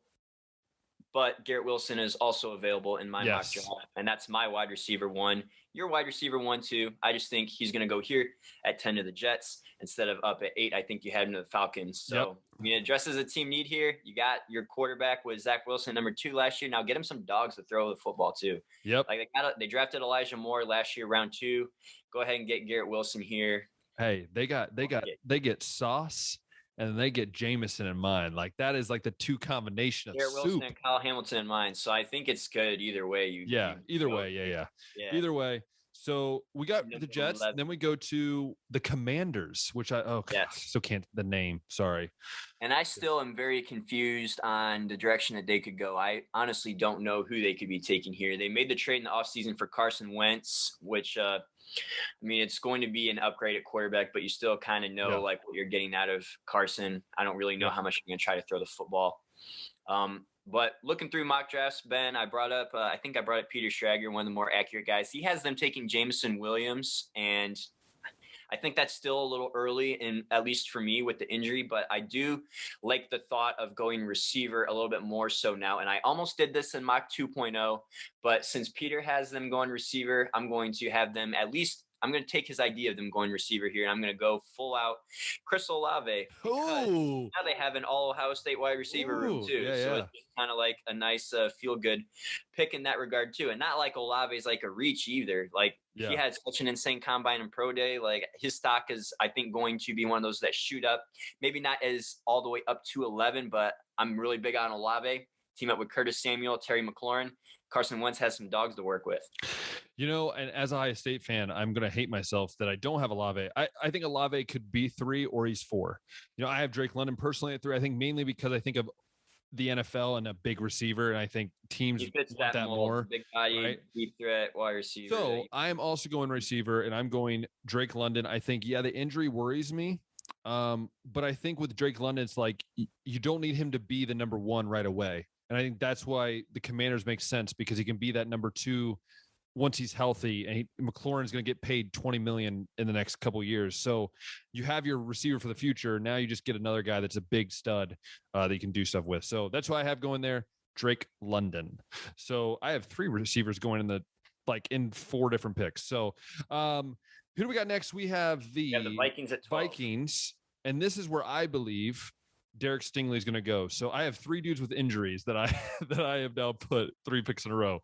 But Garrett Wilson is also available in my mock draft, and that's my wide receiver 1. Your wide receiver 1, too. I just think he's going to go here at 10 to the Jets instead of up at 8. I think you had him to the Falcons. So, I mean, it addresses a team need here. You got your quarterback with Zach Wilson, number 2 last year. Now get him some dogs to throw the football too. Yep. Like they drafted Elijah Moore last year, round 2. Go ahead and get Garrett Wilson here. Hey, they get Sauce. And they get Jameson in mind. Like, that is like the 2 combination of Garrett soup. Wilson and Kyle Hamilton in mind. So I think it's good either way. Either way. Either way. So we got the Jets. 11. Then we go to the Commanders, which still can't the name. Sorry. And I still am very confused on the direction that they could go. I honestly don't know who they could be taking here. They made the trade in the offseason for Carson Wentz, which I mean, it's going to be an upgrade at quarterback, but you still kind of know like what you're getting out of Carson. I don't really know how much you're going to try to throw the football. But looking through mock drafts, Ben, I brought up Peter Schrager, one of the more accurate guys. He has them taking Jameson Williams, and I think that's still a little early, in at least for me with the injury, but I do like the thought of going receiver a little bit more so now. And I almost did this in mock 2.0, but since Peter has them going receiver, I'm going to have them I'm going to take his idea of them going receiver here, and I'm going to go full out Chris Olave, because now they have an all Ohio State wide receiver room too. So it's kind of like a nice feel good pick in that regard too. And not like Olave's like a reach either. Like he had such an insane combine and pro day. Like his stock is, I think, going to be one of those that shoot up, maybe not as all the way up to 11, but I'm really big on Olave. Team up with Curtis Samuel, Terry McLaurin. Carson Wentz has some dogs to work with. And as a Ohio State fan, I'm going to hate myself that I don't have Olave. I think Olave could be 3 or he's 4. I have Drake London personally at 3. I think mainly because I think of the NFL and a big receiver, and I think teams want that more. Big body, right? Deep threat, wide receiver. So I am also going receiver, and I'm going Drake London. I think, the injury worries me. But I think with Drake London, it's like you don't need him to be the number 1 right away. And I think that's why the Commanders make sense, because he can be that number 2 once he's healthy, and McLaurin's going to get paid $20 million in the next couple of years. So you have your receiver for the future. Now you just get another guy that's a big stud that you can do stuff with. So that's why I have going there, Drake London. So I have 3 receivers going in 4 different picks. So who do we got next? We have the Vikings at 12. Vikings. And this is where I believe Derek Stingley is going to go. So I have 3 dudes with injuries that I have now put 3 picks in a row.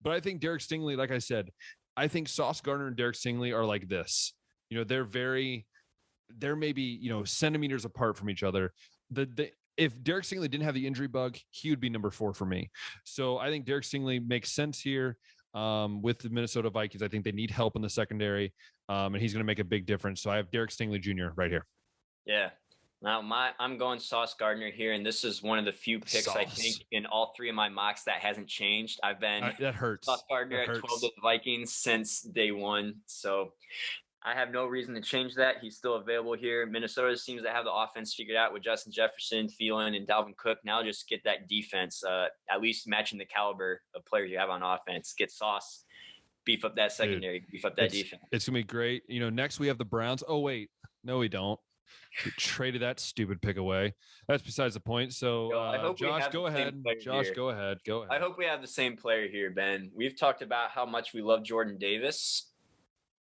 But I think Derek Stingley, like I said, I think Sauce Gardner and Derek Stingley are like this. They're maybe, centimeters apart from each other. If Derek Stingley didn't have the injury bug, he would be number 4 for me. So I think Derek Stingley makes sense here with the Minnesota Vikings. I think they need help in the secondary, and he's going to make a big difference. So I have Derek Stingley Jr. right here. Yeah. Now, I'm going Sauce Gardner here, and this is one of the few picks I think in all 3 of my mocks that hasn't changed. I've been that hurts. Sauce Gardner at 12 to the Vikings since day 1, so I have no reason to change that. He's still available here. Minnesota seems to have the offense figured out with Justin Jefferson, Thielen, and Dalvin Cook. Now just get that defense, at least matching the caliber of players you have on offense. Get Sauce, beef up that secondary, beef up that defense. It's going to be great. Next we have the Browns. Oh, wait. No, we don't. We traded that stupid pick away. That's besides the point. So, Josh, go ahead. Go ahead. I hope we have the same player here, Ben. We've talked about how much we love Jordan Davis.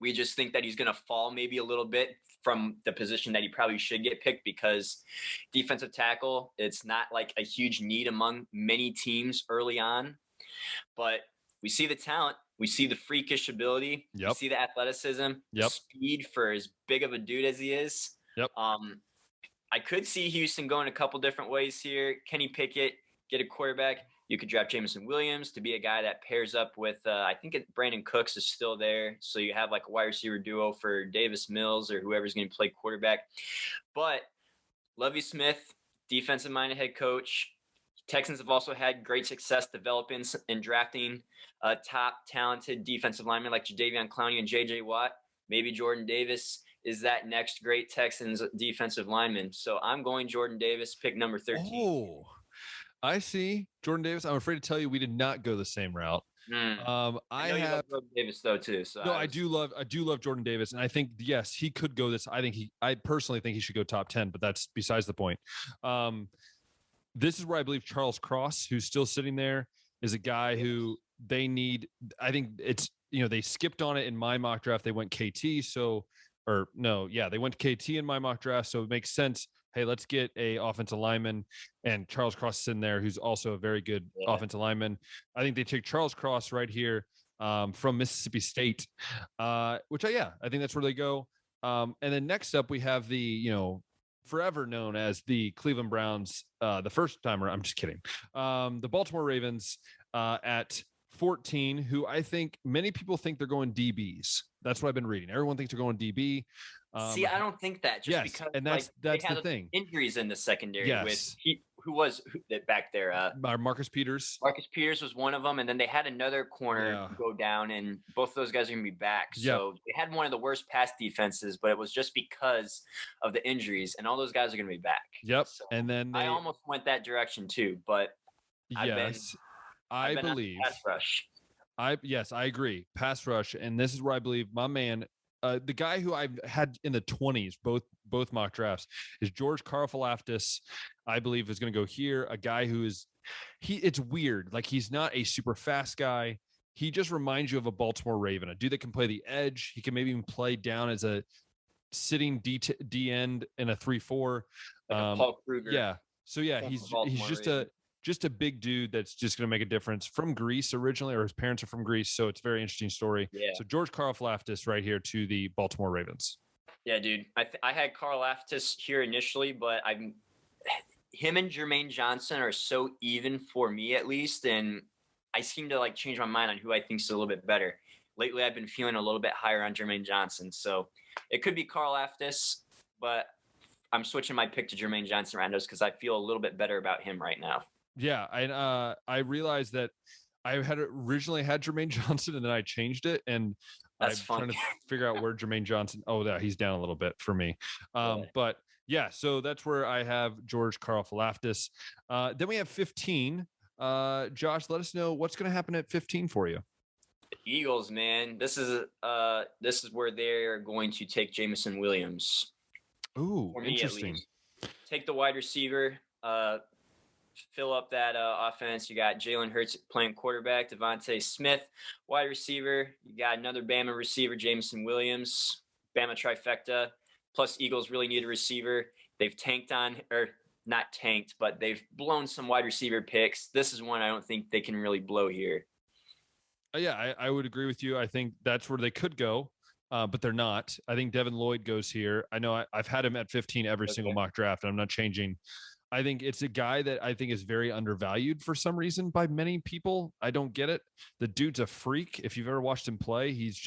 We just think that he's going to fall maybe a little bit from the position that he probably should get picked, because defensive tackle, it's not like a huge need among many teams early on. But we see the talent, we see the freakish ability, we Yep. see the athleticism, the Yep. speed for as big of a dude as he is. Yep. I could see Houston going a couple different ways here. Kenny Pickett, get a quarterback. You could draft Jameson Williams to be a guy that pairs up with, I think Brandon Cooks is still there. So you have like a wide receiver duo for Davis Mills or whoever's going to play quarterback. But Lovie Smith, defensive-minded head coach. Texans have also had great success developing and drafting top talented defensive linemen like Jadeveon Clowney and J.J. Watt. Maybe Jordan Davis is that next great Texans defensive lineman. So I'm going Jordan Davis, pick number 13. Oh, I see. Jordan Davis. I'm afraid to tell you we did not go the same route. I know you love Jordan Davis though too. So no, I do love Jordan Davis, and I think yes, he could go this. I personally think he should go top 10, but that's besides the point. This is where I believe Charles Cross, who's still sitting there, is a guy who they need. I think it's, they skipped on it in my mock draft. They went KT. They went to KT in my mock draft. So it makes sense. Hey, let's get a offensive lineman, and Charles Cross is in there, who's also a very good offensive lineman. I think they take Charles Cross right here from Mississippi State, which I think that's where they go. And then next up we have the, forever known as the Cleveland Browns, the first timer. I'm just kidding. The Baltimore Ravens at 14, who I think many people think they're going DBs. That's what I've been reading. Everyone thinks they're going DB. See, I don't think that because and that's they the thing. Injuries in the secondary Yes. with who was back there. Marcus Peters. Marcus Peters was one of them, and then they had another corner go down, and both of those guys are going to be back. So they had one of the worst pass defenses, but it was just because of the injuries, and all those guys are going to be back. Yep. So and then I almost went that direction too, but I believe pass rush. I agree. Pass rush, and this is where I believe my man, the guy who I've had in the 20s, both mock drafts, is George Karlaftis. I believe is going to go here. A guy who is it's weird. Like, he's not a super fast guy. He just reminds you of a Baltimore Raven, a dude that can play the edge. He can maybe even play down as a sitting D end in a 3-4. Like Paul Kruger. Yeah. So he's just a big dude that's just going to make a difference, from Greece originally, or his parents are from Greece. So it's a very interesting story. Yeah. So George Karlaftis right here to the Baltimore Ravens. Yeah, dude. I had Karlaftis here initially, but him and Jermaine Johnson are so even for me, at least. And I seem to change my mind on who I think is a little bit better. Lately, I've been feeling a little bit higher on Jermaine Johnson. So it could be Karlaftis, but I'm switching my pick to Jermaine Johnson Randos because I feel a little bit better about him right now. Yeah, and I realized that I had originally had Jermaine Johnson, and then I changed it, and I'm trying to figure out where Jermaine Johnson. Oh, yeah, he's down a little bit for me. But yeah, so that's where I have George Karlaftis. Then we have 15. Josh, let us know what's going to happen at 15 for you. The Eagles, man, this is where they're going to take Jameson Williams. Ooh, interesting. Take the wide receiver. Fill up that offense. You got Jalen Hurts playing quarterback, Devontae Smith, wide receiver. You got another Bama receiver, Jameson Williams, Bama trifecta. Plus, Eagles really need a receiver. They've not tanked, but they've blown some wide receiver picks. This is one I don't think they can really blow here. Yeah, I would agree with you. I think that's where they could go, but they're not. I think Devin Lloyd goes here. I know I've had him at 15 every single mock draft, and I'm not changing. I think it's a guy that I think is very undervalued for some reason by many people. I don't get it. The dude's a freak. If you've ever watched him play, he's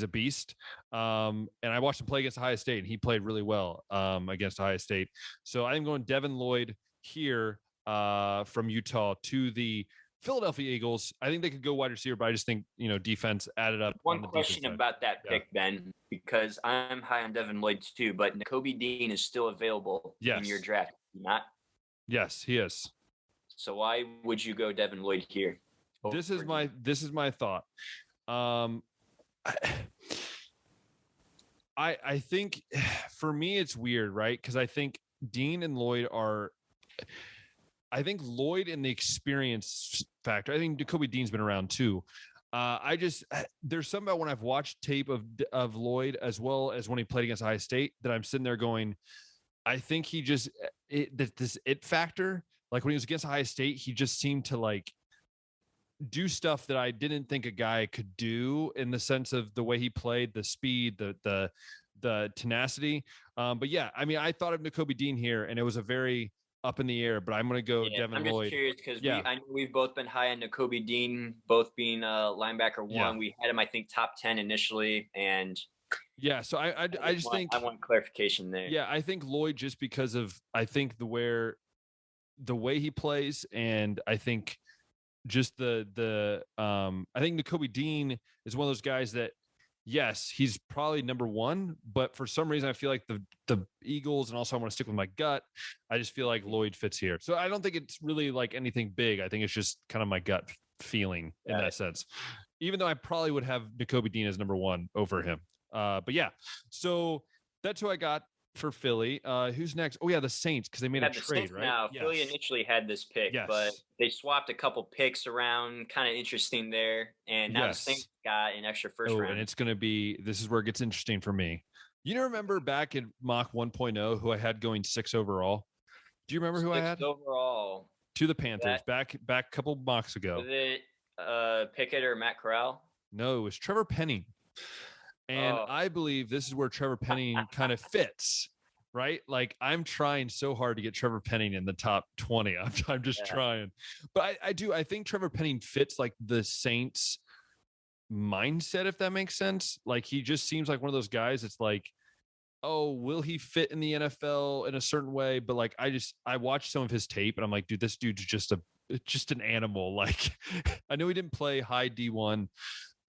a beast. And I watched him play against Ohio State, and he played really well against Ohio State. So I'm going Devin Lloyd here from Utah to the Philadelphia Eagles. I think they could go wide receiver, but I just think, defense added up. One question about that pick, Ben, because I'm high on Devin Lloyd too, but Nakobe Dean is still available in your draft. Not? Yes, he is. So why would you go Devin Lloyd here? This is my thought. I think for me it's weird, right? Because I think Dean and Lloyd I think Lloyd in the experience factor. I think Nakobe Dean's been around too. I just there's something about when I've watched tape of Lloyd as well as when he played against Ohio State that I'm sitting there going, I think he just this it factor. Like when he was against Ohio State, he just seemed to like do stuff that I didn't think a guy could do in the sense of the way he played, the speed, the tenacity. But yeah, I mean, I thought of Nakobe Dean here, and it was a very up in the air. But I'm going to go Devin I'm just Lloyd. curious because Yeah. I know we've both been high on Nakobe Dean, both being linebacker one. Yeah. We had him, I think, top 10 initially, and Yeah, so I just think I want clarification there. Yeah, I think Lloyd just because of I think the way he plays, and I think just I think Nakobe Dean is one of those guys that yes, he's probably number one, but for some reason I feel like the Eagles, and also I want to stick with my gut. I just feel like Lloyd fits here. So I don't think it's really like anything big. I think it's just kind of my gut feeling in that sense. Even though I probably would have Nakobe Dean as number one over him. But yeah, so that's who I got for Philly. Who's next? Oh yeah, the Saints, because they made a trade, right? Now Philly initially had this pick, but they swapped a couple picks around. Kind of interesting there, and now the Saints got an extra first round. And it's going to be. This is where it gets interesting for me. You know, remember back in mock 1.0 who I had going 6 overall? Do you remember who I had? 6 overall to the Panthers back a couple mocks ago. Was it Pickett or Matt Corral? No, it was Trevor Penning. And I believe this is where Trevor Penning kind of fits, right? Like I'm trying so hard to get Trevor Penning in the top 20. I'm just trying. But I think Trevor Penning fits like the Saints mindset, if that makes sense. Like he just seems like one of those guys. It's like, oh, will he fit in the NFL in a certain way? But like, I watched some of his tape and I'm like, dude, this dude's just an animal. Like I know he didn't play high D1,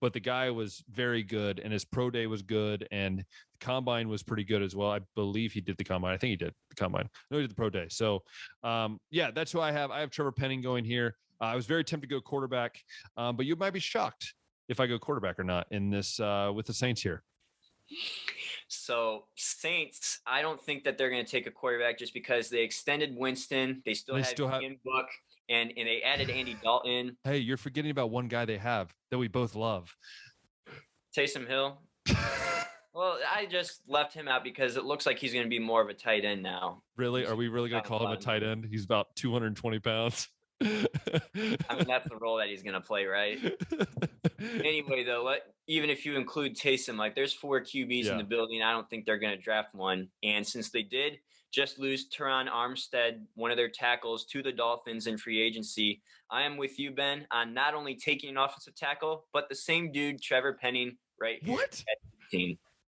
but the guy was very good and his pro day was good. And the combine was pretty good as well. I believe he did the combine. I think he did the combine. No, he did the pro day. So yeah, that's who I have. I have Trevor Penning going here. I was very tempted to go quarterback, but you might be shocked if I go quarterback or not in this with the Saints here. So Saints, I don't think that they're going to take a quarterback just because they extended Winston. They still have Ian Book, and they added Andy Dalton. Hey, you're forgetting about one guy they have that we both love. Taysom Hill. Well, I just left him out because it looks like he's going to be more of a tight end now. Really? Are we really going to call him a tight end? He's about 220 pounds. I mean, that's the role that he's going to play, right? Anyway, though, even if you include Taysom, like there's 4 QBs in the building. I don't think they're going to draft one. And since they did just lose Teron Armstead, one of their tackles, to the Dolphins in free agency, I am with you, Ben, on not only taking an offensive tackle, but the same dude, Trevor Penning, right here. What?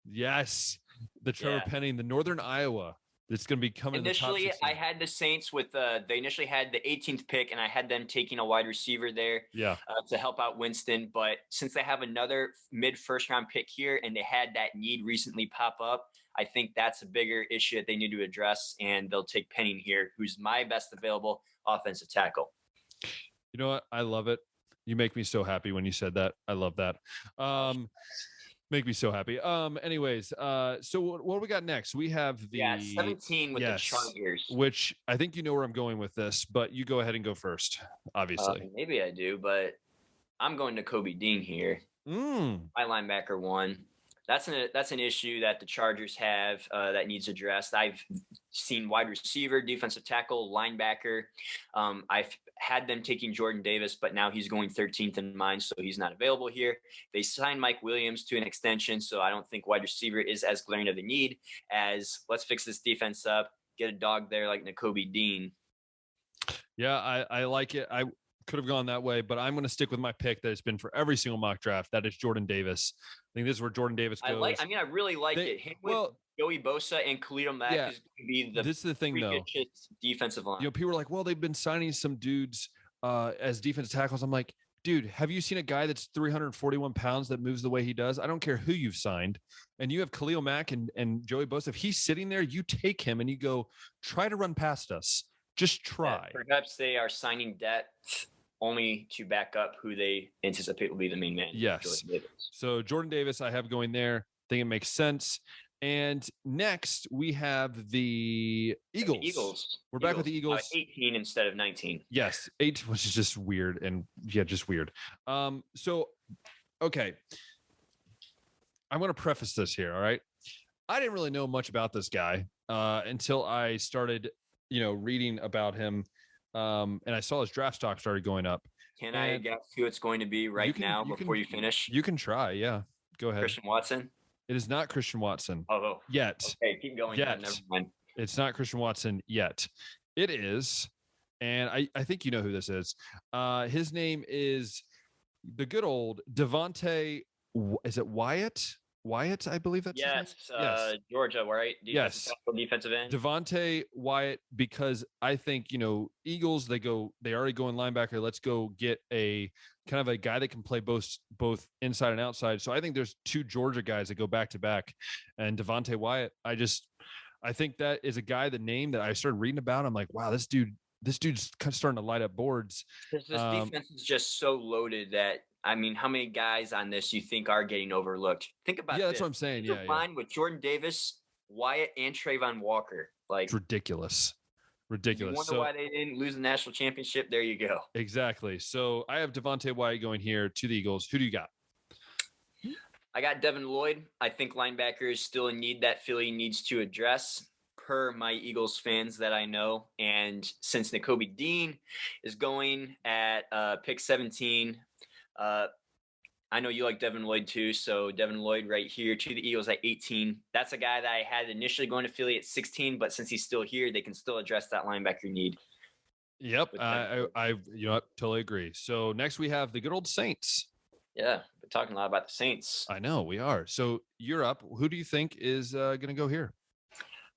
Yes. The Trevor Penning, the Northern Iowa. It's going to be coming initially. In the top 16. I had the Saints with they initially had the 18th pick, and I had them taking a wide receiver there to help out Winston. But since they have another mid first round pick here, and they had that need recently pop up, I think that's a bigger issue that they need to address, and they'll take Penning here, who's my best available offensive tackle. You know what? I love it. You make me so happy when you said that. I love that. Make me so happy. Anyways, so what do we got next? We have the 17 with the Chargers, which I think you know where I'm going with this, but you go ahead and go first. Obviously, maybe I do, but I'm going to Nakobe Dean here. My linebacker one. That's an issue that the Chargers have that needs addressed. I've seen wide receiver, defensive tackle, linebacker. I've had them taking Jordan Davis, but now he's going 13th in mine, so he's not available here. They signed Mike Williams to an extension, so I don't think wide receiver is as glaring of a need as let's fix this defense up, get a dog there like Nakobe Dean. Yeah, I like it. I could have gone that way, but I'm going to stick with my pick that has been for every single mock draft. That is Jordan Davis. I think this is where Jordan Davis goes. I really like it. Him with Joey Bosa and Khalil Mack is going to be the this is the thing though. Defensive line. You know, people are like, well, they've been signing some dudes as defensive tackles. I'm like, dude, have you seen a guy that's 341 pounds that moves the way he does? I don't care who you've signed. And you have Khalil Mack and Joey Bosa. If he's sitting there, you take him and you go, try to run past us. Just try. Perhaps they are signing depth only to back up who they anticipate will be the main man. Yes. So Jordan Davis, I have going there. I think it makes sense. And next we have the Eagles. The Eagles. We're back with the Eagles. 18 instead of 19. Yes, 8, which is just weird, and just weird. So, okay, I'm going to preface this here. All right, I didn't really know much about this guy until I started, reading about him, and I saw his draft stock started going up. Can I guess who it's going to be now before you finish? You can try. Yeah, go ahead. Christian Watson. It is not Christian Watson. Oh, yet. Okay, keep going. Yet. Never mind. It's not Christian Watson yet. It is, and I think you know who this is. His name is the good old Devontae. Is it Wyatt? Wyatt, I believe that's yes. Yes. Georgia, right? Yes. Defensive end. Devontae Wyatt, because I think Eagles they already go in linebacker. Let's go get a kind of a guy that can play both inside and outside. So I think there's 2 Georgia guys that go back to back, and Devontae Wyatt. I think that is a guy, the name that I started reading about. I'm like, wow, this dude's kind of starting to light up boards. This defense is just so loaded that, I mean, how many guys on this you think are getting overlooked? Think about Yeah, that's what I'm saying. Yeah. Line with Jordan Davis, Wyatt, and Trayvon Walker. Like, it's ridiculous. You wonder why they didn't lose the national championship? There you go. Exactly. So I have Devontae Wyatt going here to the Eagles. Who do you got? I got Devin Lloyd. I think linebacker is still a need that Philly needs to address, per my Eagles fans that I know. And since Nakobe Dean is going at pick 17, I know you like Devin Lloyd too. So Devin Lloyd right here to the Eagles at 18. That's a guy that I had initially going to Philly at 16, but since he's still here, they can still address that linebacker need. Yep. I totally agree. So next we have the good old Saints. Yeah, we're talking a lot about the Saints. I know we are. So you're up. Who do you think is going to go here?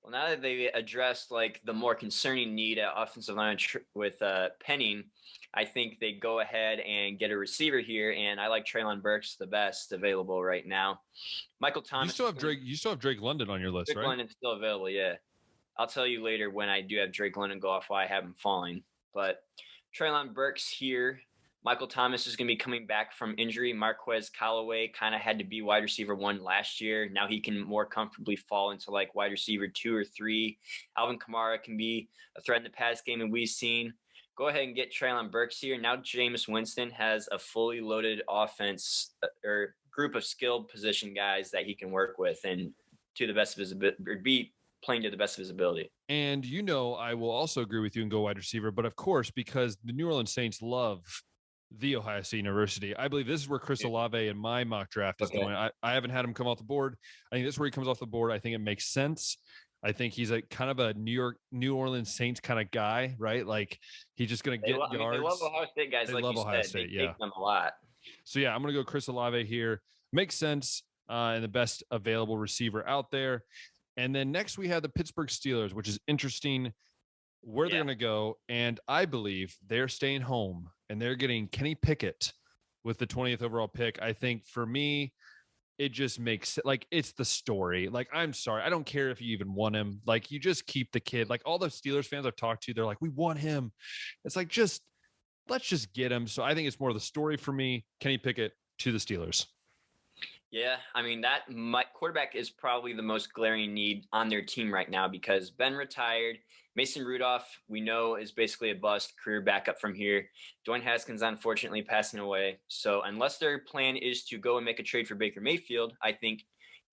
Well, now that they addressed like the more concerning need at offensive line with Penning, I think they go ahead and get a receiver here, and I like Treylon Burks the best available right now. Michael Thomas. You still have Drake London on your list, right? Drake London's still available, yeah. I'll tell you later when I do have Drake London go off why I have him falling. But Treylon Burks here. Michael Thomas is going to be coming back from injury. Marquez Callaway kind of had to be wide receiver 1 last year. Now he can more comfortably fall into like wide receiver 2 or 3. Alvin Kamara can be a threat in the pass game, and we've seen. Go ahead and get Treylon Burks here. Now Jameis Winston has a fully loaded offense or group of skilled position guys that he can work with and to the best of his ability, or be playing to the best of his ability. And I will also agree with you and go wide receiver. But of course, because the New Orleans Saints love the Ohio State University, I believe this is where Chris Olave in my mock draft is going. I haven't had him come off the board. I think this is where he comes off the board. I think it makes sense. I think he's a kind of a New Orleans Saints kind of guy, right? Like he's just going to get yards. They love Ohio State guys. They love Ohio State. They take them a lot. So yeah, I'm going to go Chris Olave here. Makes sense. And the best available receiver out there. And then next we have the Pittsburgh Steelers, which is interesting where they're going to go. And I believe they're staying home and they're getting Kenny Pickett with the 20th overall pick. I think for me, it just makes like, it's the story. Like, I'm sorry. I don't care if you even want him. Like, you just keep the kid. Like all the Steelers fans I've talked to, they're like, we want him. It's like, let's just get him. So I think it's more of the story for me. Kenny Pickett to the Steelers. Yeah, I mean, quarterback is probably the most glaring need on their team right now because Ben retired. Mason Rudolph, we know, is basically a bust, career backup from here. Dwayne Haskins, unfortunately, passing away. So unless their plan is to go and make a trade for Baker Mayfield, I think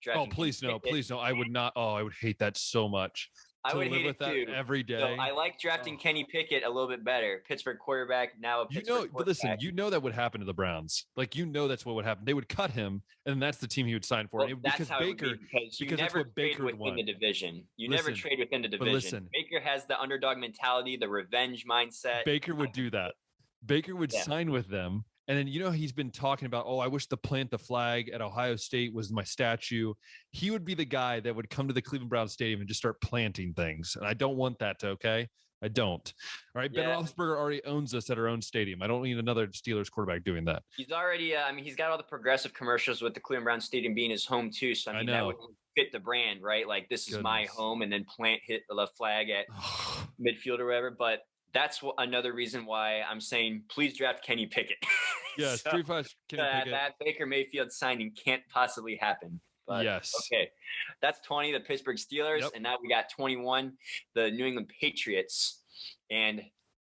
drafting please no. I would not. Oh, I would hate that so much. I would hate it too. Every day. So I like drafting Kenny Pickett a little bit better. Pittsburgh quarterback, now a Pittsburgh but listen, that would happen to the Browns. Like, that's what would happen. They would cut him, and that's the team he would sign for. Well, because that's what Baker would want. The division. You never trade within the division. Baker has the underdog mentality, the revenge mindset. Baker would do that. Baker would sign with them. And then, he's been talking about, I wish the plant the flag at Ohio State was my statue. He would be the guy that would come to the Cleveland Browns Stadium and just start planting things. And I don't want that okay? I don't. All right. Ben Roethlisberger already owns us at our own stadium. I don't need another Steelers quarterback doing that. He's already, he's got all the progressive commercials with the Cleveland Browns Stadium being his home too. So, that would fit the brand, right? Like, this is my home, and then hit the flag at midfield or whatever. But that's another reason why I'm saying, please draft Kenny Pickett. Yeah, Kenny Pickett. That Baker Mayfield signing can't possibly happen. But Yes. okay, that's 20, the Pittsburgh Steelers, Yep. and now we got 21, the New England Patriots. And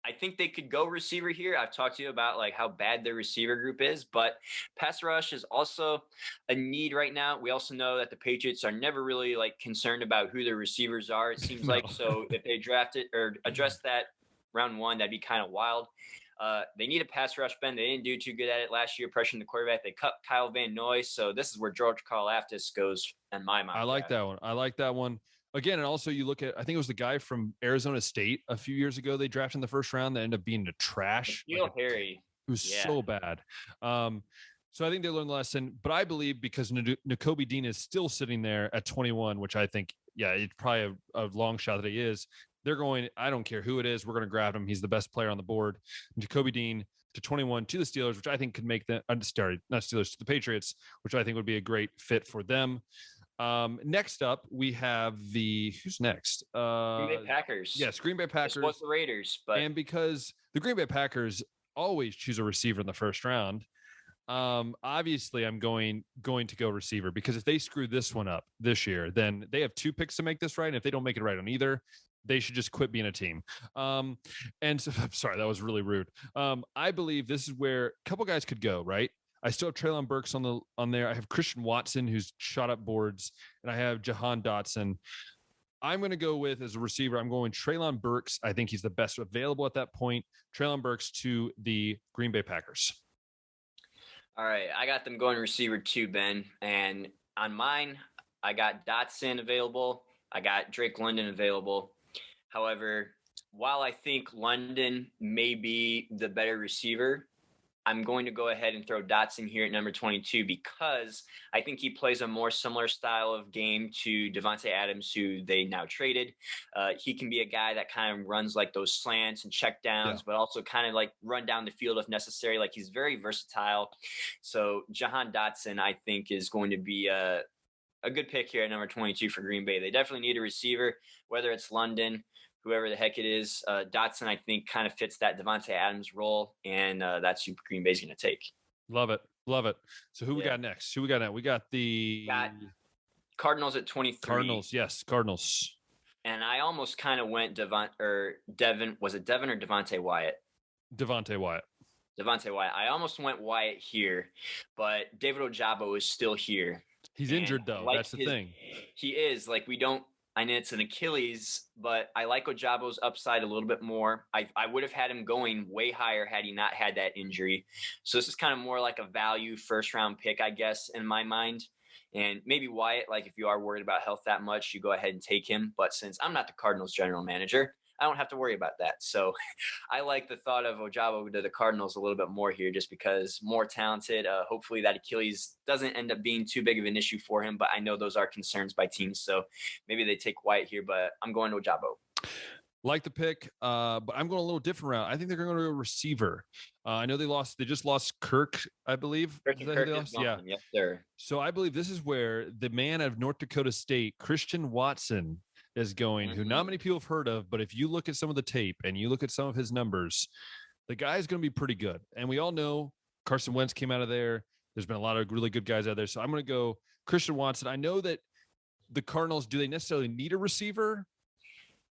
I think they could go receiver here. I've talked to you about like how bad their receiver group is, but pass rush is also a need right now. We also know that the Patriots are never really like concerned about who their receivers are. It seems No. like so if they draft it or address that round one, that'd be kind of wild. They need a pass rush, Ben. They didn't do too good at it last year, pressuring the quarterback. They cut Kyle Van Noy, so this is where George Karlaftis goes in my mind. I like that one. I like that one. Again, and also you look at, I think it was the guy from Arizona State a few years ago they drafted in the first round that ended up being a trash. N'Keal Harry. It was Yeah. so bad. So I think they learned the lesson, but I believe because Nakobe Dean is still sitting there at 21, which I think, yeah, it's probably a long shot that he is. They're going, I don't care who it is, we're going to grab him. He's the best player on the board. Jacoby Dean to 21 to the Steelers, which I think could make them, not Steelers, to the Patriots, which I think would be a great fit for them. Next up, we have who's next? Green Bay Packers. Yes, Green Bay Packers. This was the Raiders, but and because the Green Bay Packers always choose a receiver in the first round, obviously I'm going to go receiver, because if they screw this one up this year, then they have 2 picks to make this right. And if they don't make it right on either, they should just quit being a team. And so I'm sorry, that was really rude. I believe this is where a couple guys could go, right? I still have Treylon Burks on there. I have Christian Watson, who's shot up boards, and I have Jahan Dotson. I'm going to go with, as a receiver, I'm going Treylon Burks. I think he's the best available at that point. Treylon Burks to the Green Bay Packers. All right, I got them going receiver too, Ben. And on mine, I got Dotson available. I got Drake London available. However, while I think London may be the better receiver, I'm going to go ahead and throw Dotson here at number 22 because I think he plays a more similar style of game to Davante Adams, who they now traded. He can be a guy that kind of runs like those slants and check downs, but also kind of like run down the field if necessary. Like he's very versatile. So Jahan Dotson, I think, is going to be a good pick here at number 22 for Green Bay. They definitely need a receiver, whether it's London, whoever the heck it is. Dotson, I think, kind of fits that Davante Adams role, and that's who Green Bay's going to take. Love it. Love it. So who we got next? We got the Cardinals at 23. Cardinals, yes, Cardinals. And I almost kind of went Devin. Was it Devin or Devontae Wyatt? Devontae Wyatt. Devontae Wyatt. I almost went Wyatt here, but David Ojabo is still here. He's injured, though. That's the thing. He is. Like, I know it's an Achilles, but I like Ojabo's upside a little bit more. I would have had him going way higher had he not had that injury. So this is kind of more like a value first-round pick, I guess, in my mind. And maybe Wyatt, like if you are worried about health that much, you go ahead and take him. But since I'm not the Cardinals general manager, I don't have to worry about that. So I like the thought of Ojabo to the Cardinals a little bit more here, just because more talented. Hopefully that Achilles doesn't end up being too big of an issue for him, but I know those are concerns by teams. So maybe they take Wyatt here, but I'm going to Ojabo. Like the pick, but I'm going a little different route. I think they're going to go receiver. I know they just lost Kirk, I believe. Kirk Yeah. Yes, sir. So I believe this is where the man out of North Dakota State, Christian Watson, is going, who not many people have heard of, but if you look at some of the tape and you look at some of his numbers, the guy is going to be pretty good. And we all know Carson Wentz came out of there. There's been a lot of really good guys out there. So I'm going to go Christian Watson. I know that the Cardinals, do they necessarily need a receiver?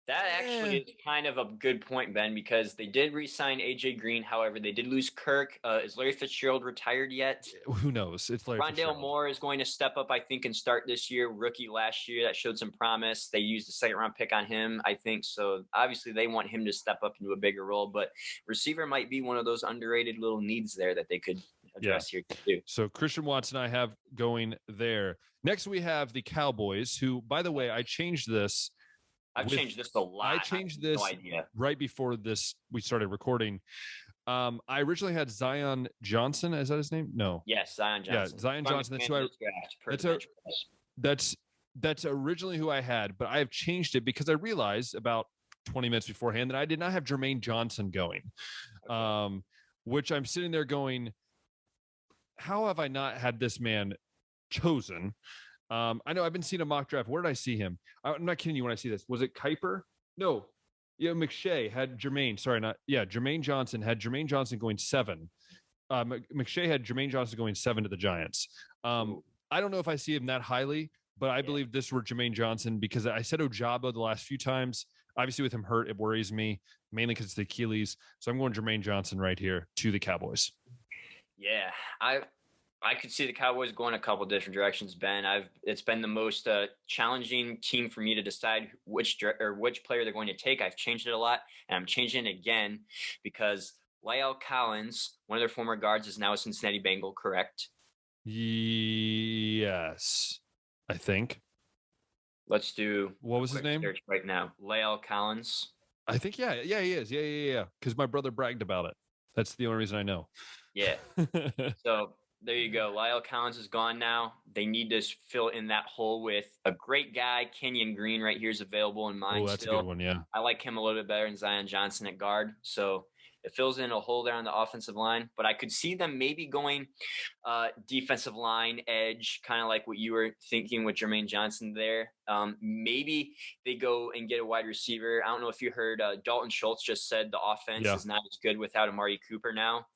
That actually is kind of a good point, Ben, because they did re-sign AJ Green. However, they did lose Kirk. Is Larry Fitzgerald retired yet? Who knows? It's Larry Rondale Fitzgerald. Moore is going to step up, I think, and start this year. Rookie last year that showed some promise. They used a second-round pick on him, I think. So obviously they want him to step up into a bigger role. But receiver might be one of those underrated little needs there that they could address here too. So Christian Watson I have going there. Next we have the Cowboys, who, by the way, I changed this. I've changed this a lot. I changed this right before we started recording. I originally had Zion Johnson. Is that his name? No. Yes, Zion Johnson. Yeah, Zion Johnson. That's originally who I had, but I have changed it because I realized about 20 minutes beforehand that I did not have Jermaine Johnson going, which I'm sitting there going, how have I not had this man chosen? I know I've been seeing a mock draft. Where did I see him? I'm not kidding you when I see this. Was it Kuiper? No. Yeah, McShay had Jermaine. Jermaine Johnson had Jermaine Johnson going 7. McShay had Jermaine Johnson going 7 to the Giants. I don't know if I see him that highly, but I believe this were Jermaine Johnson because I said Ojabo the last few times. Obviously, with him hurt, it worries me mainly because it's the Achilles. So I'm going Jermaine Johnson right here to the Cowboys. Yeah, I could see the Cowboys going a couple different directions, Ben. It's been the most challenging team for me to decide which player they're going to take. I've changed it a lot, and I'm changing it again because La'el Collins, one of their former guards, is now a Cincinnati Bengal, correct? Yes, I think. Let's do what was his name search right now. La'el Collins. I think he is. Yeah. Because my brother bragged about it. That's the only reason I know. Yeah. So there you go. La'el Collins is gone now. They need to fill in that hole with a great guy. Kenyon Green right here is available in mine. Oh, that's still. a good one. Yeah. I like him a little bit better than Zion Johnson at guard. So it fills in a hole there on the offensive line. But I could see them maybe going defensive line edge, kind of like what you were thinking with Jermaine Johnson there. Maybe they go and get a wide receiver. I don't know if you heard Dalton Schultz just said the offense is not as good without Amari Cooper now.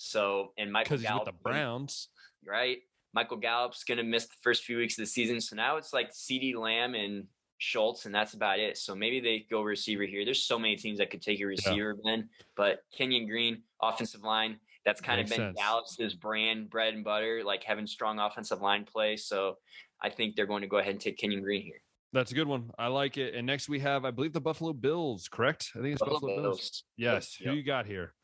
So, and Michael Gallup. Because with the Browns. Right? Michael Gallup's going to miss the first few weeks of the season. So now it's like CeeDee Lamb and Schultz, and that's about it. So maybe they go receiver here. There's so many teams that could take a receiver, Ben. But Kenyon Green, offensive line, that's kind of been Gallup's bread and butter, like having strong offensive line play. So I think they're going to go ahead and take Kenyon Green here. That's a good one. I like it. And next we have, I believe, the Buffalo Bills, correct? I think it's Buffalo Bills. Yes. Yep. Who you got here?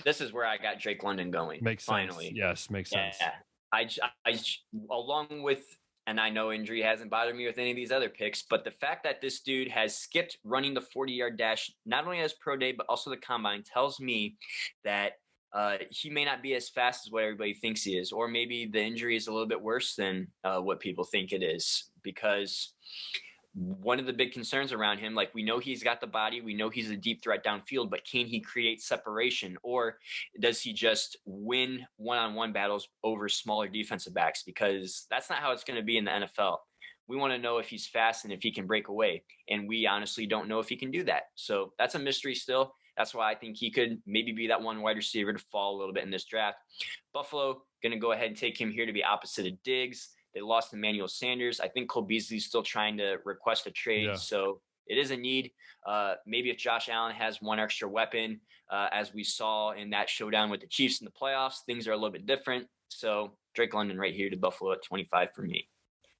This is where I got Drake London going. Makes finally. Sense. Yes, makes sense. Yeah. I along with, and I know injury hasn't bothered me with any of these other picks, but the fact that this dude has skipped running the 40-yard dash, not only as pro day, but also the combine, tells me that he may not be as fast as what everybody thinks he is, or maybe the injury is a little bit worse than what people think it is, because one of the big concerns around him, like we know he's got the body, we know he's a deep threat downfield, but can he create separation, or does he just win one-on-one battles over smaller defensive backs? Because that's not how it's going to be in the NFL. We want to know if he's fast and if he can break away, and we honestly don't know if he can do that. So that's a mystery still. That's why I think he could maybe be that one wide receiver to fall a little bit in this draft. Buffalo going to go ahead and take him here to be opposite of Diggs. They lost Emmanuel Sanders. I think Cole Beasley's still trying to request a trade, so it is a need. Maybe if Josh Allen has one extra weapon, as we saw in that showdown with the Chiefs in the playoffs, things are a little bit different. So Drake London right here to Buffalo at 25 for me.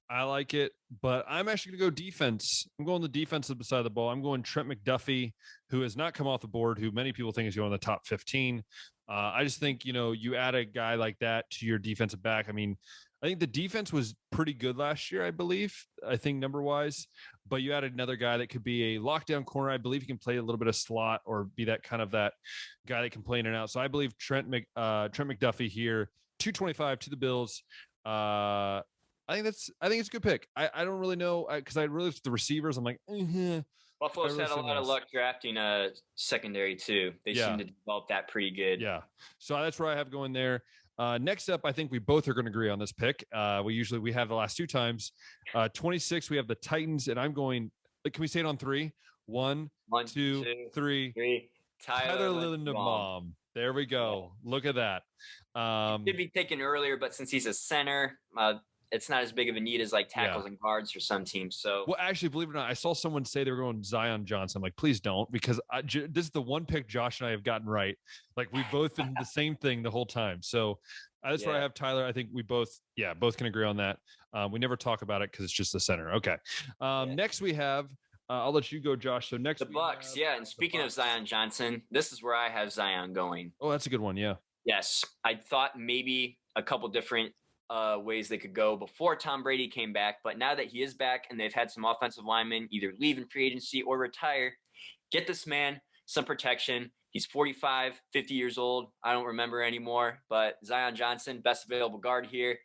I like it, but I'm actually going to go defense. I'm going the defensive side of the ball. I'm going Trent McDuffie, who has not come off the board, who many people think is going in the top 15. I just think, you add a guy like that to your defensive back. I mean, I think the defense was pretty good last year, I believe, number-wise. But you added another guy that could be a lockdown corner. I believe he can play a little bit of slot or be that guy that can play in and out. So I believe Trent McDuffie here, 225 to the Bills. I think it's a good pick. I don't really know because I really looked at the receivers. I'm like, Buffalo's had a lot of luck drafting a secondary too. They seem to develop that pretty good. Yeah. So that's where I have going there. Next up, I think we both are going to agree on this pick. We have the last two times. 26, we have the Titans, and I'm going. Can we say it on three? One, two, three. Tyler Linderbaum. There we go. Yeah. Look at that. He could be taken earlier, but since he's a center, it's not as big of a need as like tackles and guards for some teams. So, well, actually, believe it or not, I saw someone say they were going Zion Johnson. I'm like, please don't, because this is the one pick Josh and I have gotten right. Like we both did the same thing the whole time. So that's where I have Tyler. I think we both can agree on that. We never talk about it because it's just the center. Okay. Next we have. I'll let you go, Josh. So next the Bucks. And speaking of Zion Johnson, this is where I have Zion going. Oh, that's a good one. Yeah. Yes, I thought maybe a couple different ways they could go before Tom Brady came back. But now that he is back and they've had some offensive linemen either leave in free agency or retire, get this man some protection. He's 45, 50 years old. I don't remember anymore, but Zion Johnson, best available guard here.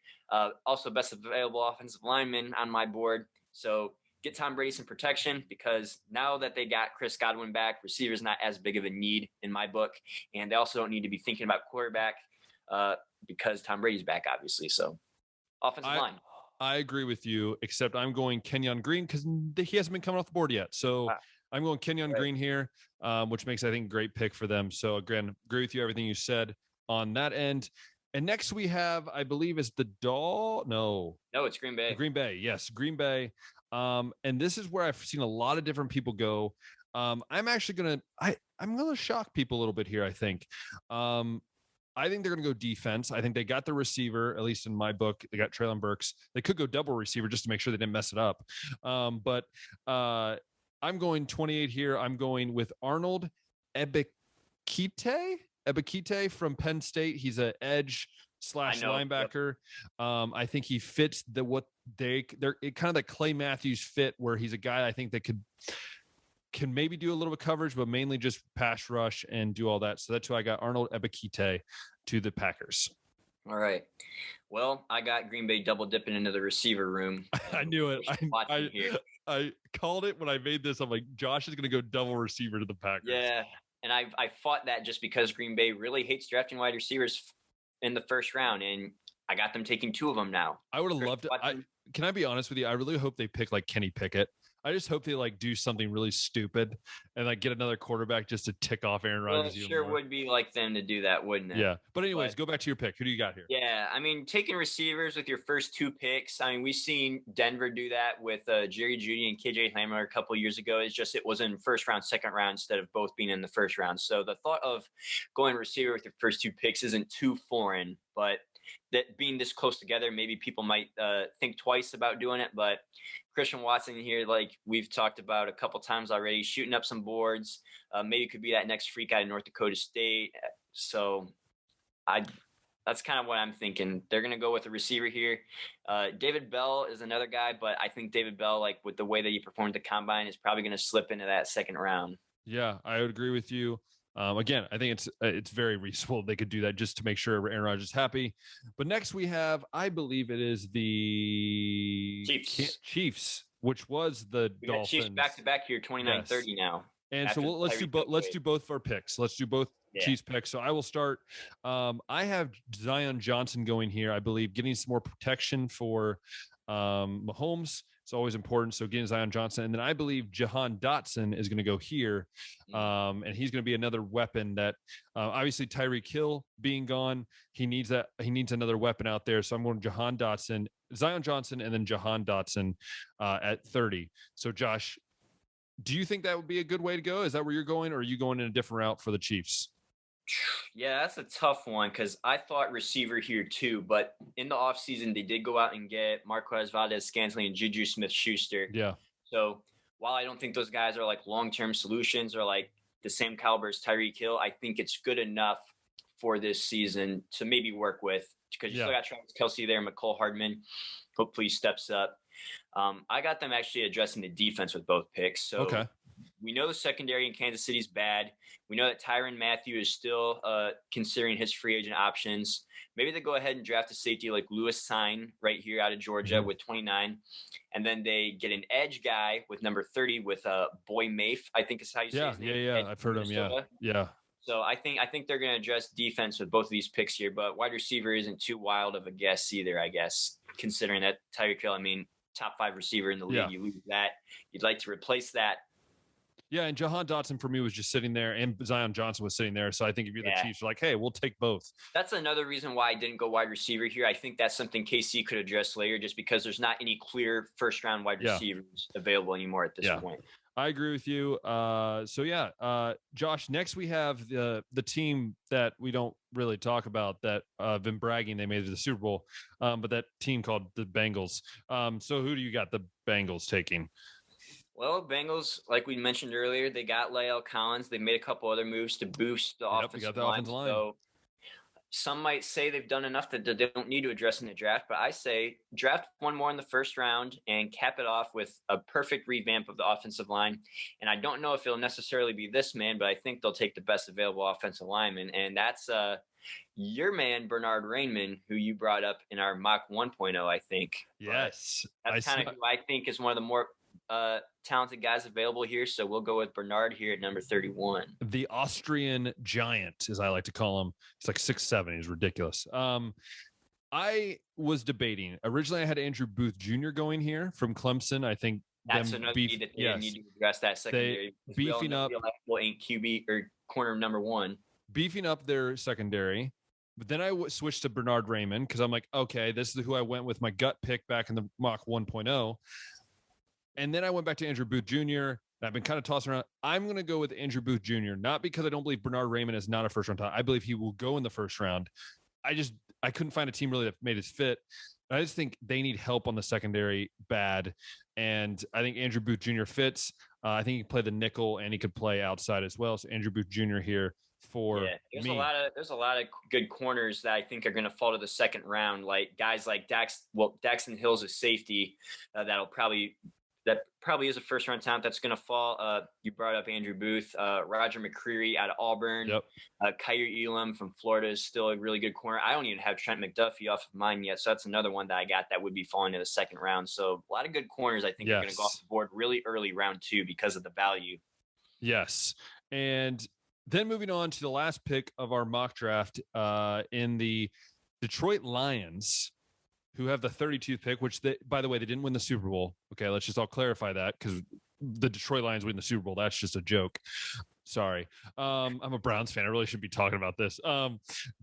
Also best available offensive lineman on my board. So get Tom Brady some protection, because now that they got Chris Godwin back, receiver's not as big of a need in my book. And they also don't need to be thinking about quarterback because Tom Brady's back, obviously. So offensive line. I agree with you, except I'm going Kenyon Green because he hasn't been coming off the board yet. So I'm going Kenyon Green here, which makes, I think, a great pick for them. So again, agree with you, everything you said on that end. And next we have, I believe, is the Doll. No, No, it's Green Bay. Green Bay. Yes, Green Bay. And this is where I've seen a lot of different people go. I'm actually I'm gonna shock people a little bit here. I think. I think they're going to go defense. I think they got the receiver, at least in my book. They got Treylon Burks. They could go double receiver just to make sure they didn't mess it up. But I'm going 28 here. I'm going with Arnold Ebiketie from Penn State. He's an edge / linebacker. Yep. I think he fits they're kind of the Clay Matthews fit, where he's a guy I think that can maybe do a little bit of coverage, but mainly just pass rush and do all that. So that's who I got, Arnold Ebiketie to the Packers. All right. Well, I got Green Bay double dipping into the receiver room. I knew it. I called it when I made this. I'm like, Josh is going to go double receiver to the Packers. Yeah. And I fought that just because Green Bay really hates drafting wide receivers in the first round. And I got them taking 2 of them now. I would have loved it. Can I be honest with you? I really hope they pick like Kenny Pickett. I just hope they like do something really stupid and like get another quarterback just to tick off Aaron Rodgers. Well, it sure would be like them to do that, wouldn't it? Yeah. But anyways, go back to your pick. Who do you got here? Yeah. I mean, taking receivers with your first 2 picks. I mean, we've seen Denver do that with Jerry Jeudy and KJ Hamler a couple of years ago. It's just it was in first round, second round instead of both being in the first round. So the thought of going receiver with your first 2 picks isn't too foreign, but that being this close together, maybe people might think twice about doing it. But Christian Watson here, like we've talked about a couple times already, shooting up some boards, maybe could be that next freak out of North Dakota State. So that's kind of what I'm thinking. They're going to go with a receiver here. David Bell is another guy, but I think David Bell, like with the way that he performed at the combine, is probably going to slip into that second round. Yeah, I would agree with you. Again, I think it's very reasonable they could do that just to make sure Aaron Rodgers is happy. But next we have, I believe it is the Chiefs, which was the Dolphins. Chiefs back to back here, 29-30 now. And so let's do both of our picks. Let's do both Chiefs picks. So I will start. I have Zion Johnson going here. I believe getting some more protection for Mahomes. It's always important. So getting Zion Johnson. And then I believe Jahan Dotson is going to go here. And he's going to be another weapon that obviously Tyreek Hill being gone, he needs another weapon out there. So I'm going Jahan Dotson, Zion Johnson, and then Jahan Dotson at 30. So Josh, do you think that would be a good way to go? Is that where you're going, or are you going in a different route for the Chiefs? Yeah, that's a tough one because I thought receiver here too, but in the offseason, they did go out and get Marquez Valdes-Scantling and Juju Smith-Schuster. Yeah. So while I don't think those guys are like long-term solutions or like the same caliber as Tyreek Hill, I think it's good enough for this season to maybe work with because you still got Travis Kelce there, McCole Hardman. Hopefully he steps up. I got them actually addressing the defense with both picks. So we know the secondary in Kansas City is bad. We know that Tyrann Mathieu is still considering his free agent options. Maybe they go ahead and draft a safety like Lewis Cine right here out of Georgia with 29. And then they get an edge guy with number 30 with Boy Mafe, I think is how you say his name. Yeah. I've heard him. Yeah. So I think they're going to address defense with both of these picks here, but wide receiver isn't too wild of a guess either, I guess, considering that Tyreek Hill, I mean, top 5 receiver in the league. You lose that. You'd like to replace that. Yeah, and Jahan Dotson for me was just sitting there, and Zion Johnson was sitting there. So I think if you're the Chiefs, you're like, hey, we'll take both. That's another reason why I didn't go wide receiver here. I think that's something KC could address later, just because there's not any clear first-round wide receivers available anymore at this point. I agree with you. Josh, next we have the team that we don't really talk about that have been bragging they made it to the Super Bowl, but that team called the Bengals. So who do you got the Bengals taking? Well, Bengals, like we mentioned earlier, they got La'el Collins. They made a couple other moves to boost the offensive line. So some might say they've done enough that they don't need to address in the draft, but I say draft one more in the first round and cap it off with a perfect revamp of the offensive line. And I don't know if it'll necessarily be this man, but I think they'll take the best available offensive lineman. And that's your man, Bernhard Raimann, who you brought up in our mock 1.0, I think. Yes. But that's kind of who I think is one of the more talented guys available here. So we'll go with Bernhard here at number 31. The Austrian giant, as I like to call him. He's like 6'7". He's ridiculous. I was debating. Originally, I had Andrew Booth Jr. going here from Clemson. I think that's another need that they need to address that secondary. Beefing up ain't QB or corner number 1. Beefing up their secondary. But then I switched to Bernard Raymond because I'm like, okay, this is who I went with my gut pick back in the mock 1.0. And then I went back to Andrew Booth Jr. I've been kind of tossing around. I'm going to go with Andrew Booth Jr., not because I don't believe Bernard Raymond is not a first round talent. I believe he will go in the first round. I couldn't find a team really that made his fit. I just think they need help on the secondary bad. And I think Andrew Booth Jr. fits. I think he can play the nickel and he could play outside as well. So Andrew Booth Jr. here for there's me. There's a lot of good corners that I think are going to fall to the second round. Like guys like Daxton Hill's a safety that probably is a first round talent that's going to fall. You brought up Andrew Booth, Roger McCreary out of Auburn, Yep. Kaiir Elam from Florida is still a really good corner. I don't even have Trent McDuffie off of mine yet. So that's another one that I got that would be falling to the second round. So a lot of good corners I think are going to go off the board really early round 2 because of the value. Yes. And then moving on to the last pick of our mock draft in the Detroit Lions, who have the 32th pick, which by the way, they didn't win the Super Bowl. Okay, let's just all clarify that because the Detroit Lions win the Super Bowl. That's just a joke. Sorry. I'm a Browns fan. I really should be talking about this.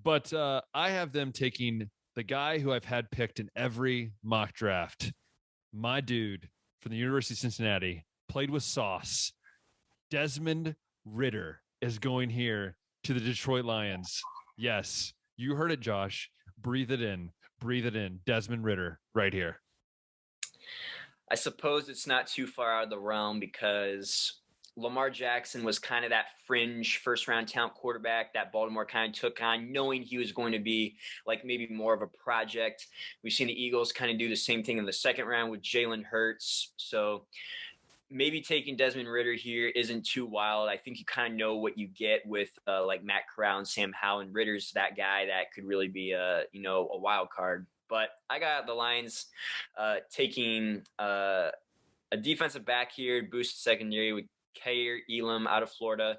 But I have them taking the guy who I've had picked in every mock draft, my dude from the University of Cincinnati, played with Sauce. Desmond Ridder is going here to the Detroit Lions. Yes, you heard it, Josh. Breathe it in. Breathe it in. Desmond Ridder right here. I suppose it's not too far out of the realm because Lamar Jackson was kind of that fringe first-round talent quarterback that Baltimore kind of took on, knowing he was going to be like maybe more of a project. We've seen the Eagles kind of do the same thing in the second round with Jalen Hurts. So maybe taking Desmond Ridder here isn't too wild. I think you kind of know what you get with like Matt Corral and Sam Howell, and Ridder's that guy that could really be a wild card. But I got the Lions taking a defensive back here, boost secondary with Kaiir Elam out of Florida.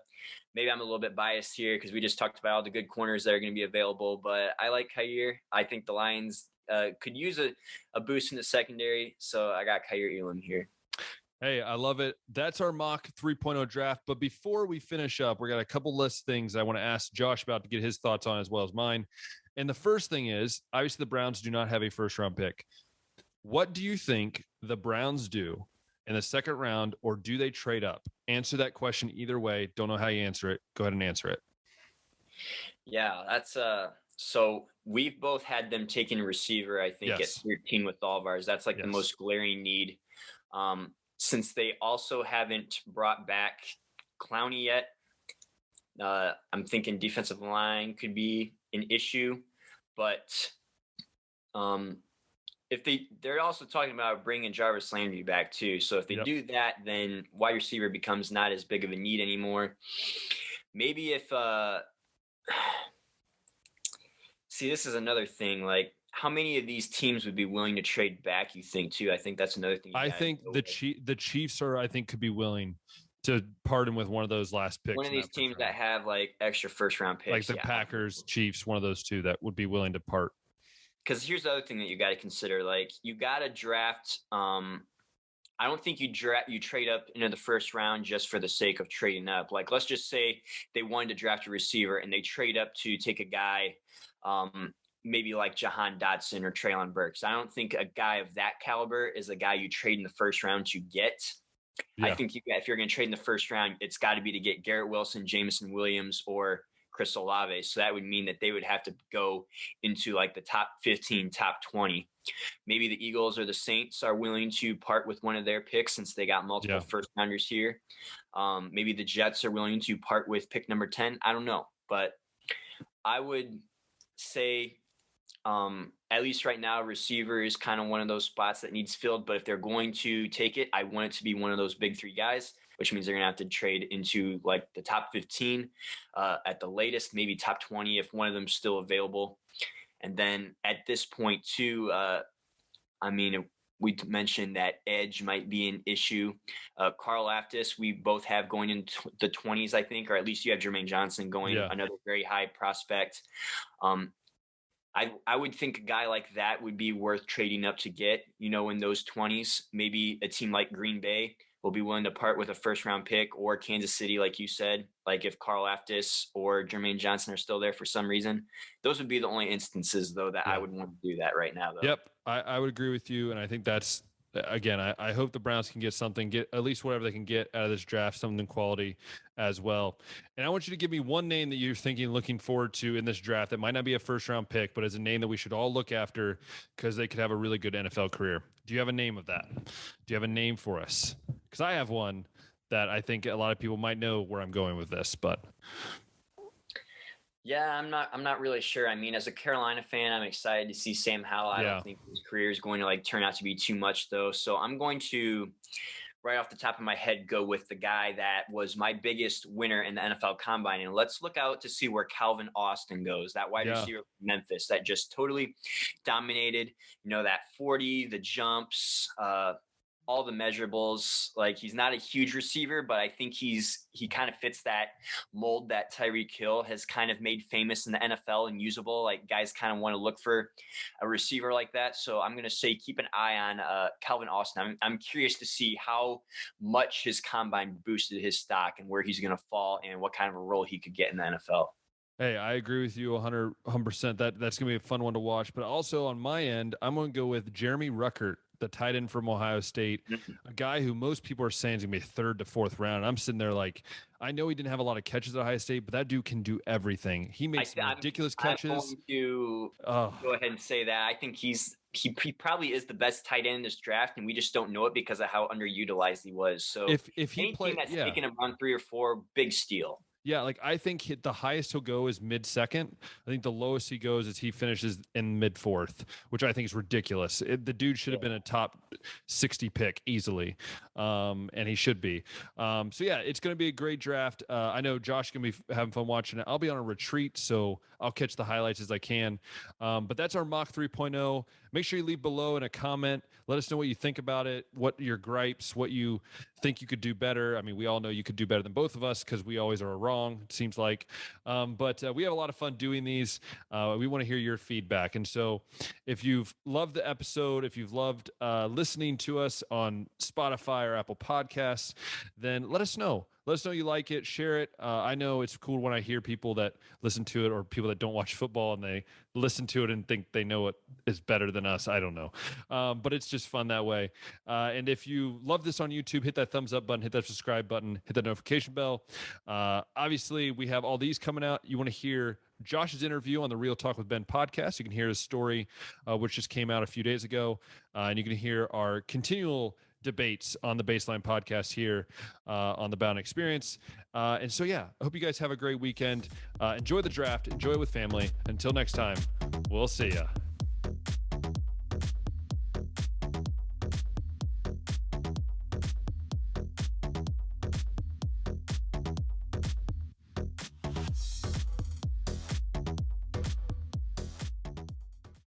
Maybe I'm a little bit biased here because we just talked about all the good corners that are going to be available, but I like Kaiir. I think the Lions could use a boost in the secondary, so I got Kaiir Elam here. Hey, I love it. That's our mock 3.0 draft. But before we finish up, we got a couple list things I want to ask Josh about to get his thoughts on as well as mine. And the first thing is, obviously, the Browns do not have a first-round pick. What do you think the Browns do in the second round, or do they trade up? Answer that question either way. Don't know how you answer it. Go ahead and answer it. Yeah, that's so we've both had them taking a receiver, I think, Yes. at 13 with all of ours. That's like the most glaring need. Since they also haven't brought back Clowney yet, I'm thinking defensive line could be an issue. But if they're also talking about bringing Jarvis Landry back too. So if they do that, then wide receiver becomes not as big of a need anymore. Maybe if see, this is another thing. Like, how many of these teams would be willing to trade back, you think, too? I think that's another thing. I think the Chiefs could be willing to pardon with one of those last picks. One of these teams that have like extra first round picks. Like the Packers, Chiefs, one of those two that would be willing to part. Because here's the other thing that you got to consider. Like, you got to draft. I don't think you trade up into the first round just for the sake of trading up. Like, let's just say they wanted to draft a receiver and they trade up to take a guy, maybe like Jahan Dotson or Treylon Burks. I don't think a guy of that caliber is a guy you trade in the first round to get. Yeah. I think if you're going to trade in the first round, it's got to be to get Garrett Wilson, Jameson Williams, or Chris Olave. So that would mean that they would have to go into like the top 15, top 20. Maybe the Eagles or the Saints are willing to part with one of their picks since they got multiple first rounders here. Maybe the Jets are willing to part with pick number 10. I don't know. But I would say at least right now, receiver is kind of one of those spots that needs filled. But if they're going to take it, I want it to be one of those big three guys, which means they're going to have to trade into like the top 15 at the latest, maybe top 20 if one of them's still available. And then at this point too, I mean, we mentioned that edge might be an issue. Carl Aftis, we both have going into the 20s, I think, or at least you have Jermaine Johnson going, another very high prospect. I would think a guy like that would be worth trading up to get, in those 20s. Maybe a team like Green Bay will be willing to part with a first round pick, or Kansas City, like you said, like if Carl Aftis or Jermaine Johnson are still there for some reason. Those would be the only instances, though, that I would want to do that right now, though. Yep, I would agree with you, and I think that's, again, I hope the Browns can get something, get at least whatever they can get out of this draft, something quality as well. And I want you to give me one name that you're looking forward to in this draft that might not be a first round pick, but is a name that we should all look after because they could have a really good NFL career. Do you have a name of that? Do you have a name for us? Because I have one that I think a lot of people might know where I'm going with this, but. Yeah, I'm not really sure. I mean, as a Carolina fan, I'm excited to see Sam Howell. I don't think his career is going to turn out to be too much, though. So I'm going to, right off the top of my head, go with the guy that was my biggest winner in the NFL Combine. And let's look out to see where Calvin Austin goes, that wide receiver from Memphis that just totally dominated, that 40, the jumps, all the measurables. He's not a huge receiver, but I think he kind of fits that mold that Tyreek Hill has kind of made famous in the NFL and usable. Guys kind of want to look for a receiver like that. So I'm going to say keep an eye on Calvin Austin. I'm curious to see how much his combine boosted his stock and where he's going to fall and what kind of a role he could get in the NFL. Hey, I agree with you 100%. That's going to be a fun one to watch. But also on my end, I'm going to go with Jeremy Ruckert, the tight end from Ohio State, a guy who most people are saying is going to be third to fourth round. And I'm sitting there I know he didn't have a lot of catches at Ohio State, but that dude can do everything. He makes ridiculous catches. I'm going to go ahead and say that. I think he probably is the best tight end in this draft, and we just don't know it because of how underutilized he was. So if he played, that's taking him on 3 or 4, big steal. Yeah, I think the highest he'll go is mid-second. I think the lowest he goes is he finishes in mid-4th, which I think is ridiculous. The dude should have been a top 60 pick easily, and he should be. So, yeah, it's going to be a great draft. I know Josh is going to be having fun watching it. I'll be on a retreat, so I'll catch the highlights as I can. But that's our Mock 3.0. Make sure you leave below in a comment. Let us know what you think about it, what your gripes, what you think you could do better. I mean, we all know you could do better than both of us because we always are wrong, it seems like. But we have a lot of fun doing these. We want to hear your feedback. And so if you've loved the episode, if you've loved listening to us on Spotify or Apple Podcasts, then let us know. Let us know you like it. Share it. I know it's cool when I hear people that listen to it or people that don't watch football and they listen to it and think they know it is better than us. I don't know. But it's just fun that way. And if you love this on YouTube, hit that thumbs up button, hit that subscribe button, hit that notification bell. Obviously, we have all these coming out. You want to hear Josh's interview on the Real Talk with Ben podcast. You can hear his story, which just came out a few days ago. And you can hear our continual debates on the Baseline podcast here on the Bound Experience. And so, yeah, I hope you guys have a great weekend. Enjoy the draft. Enjoy it with family. Until next time, we'll see ya.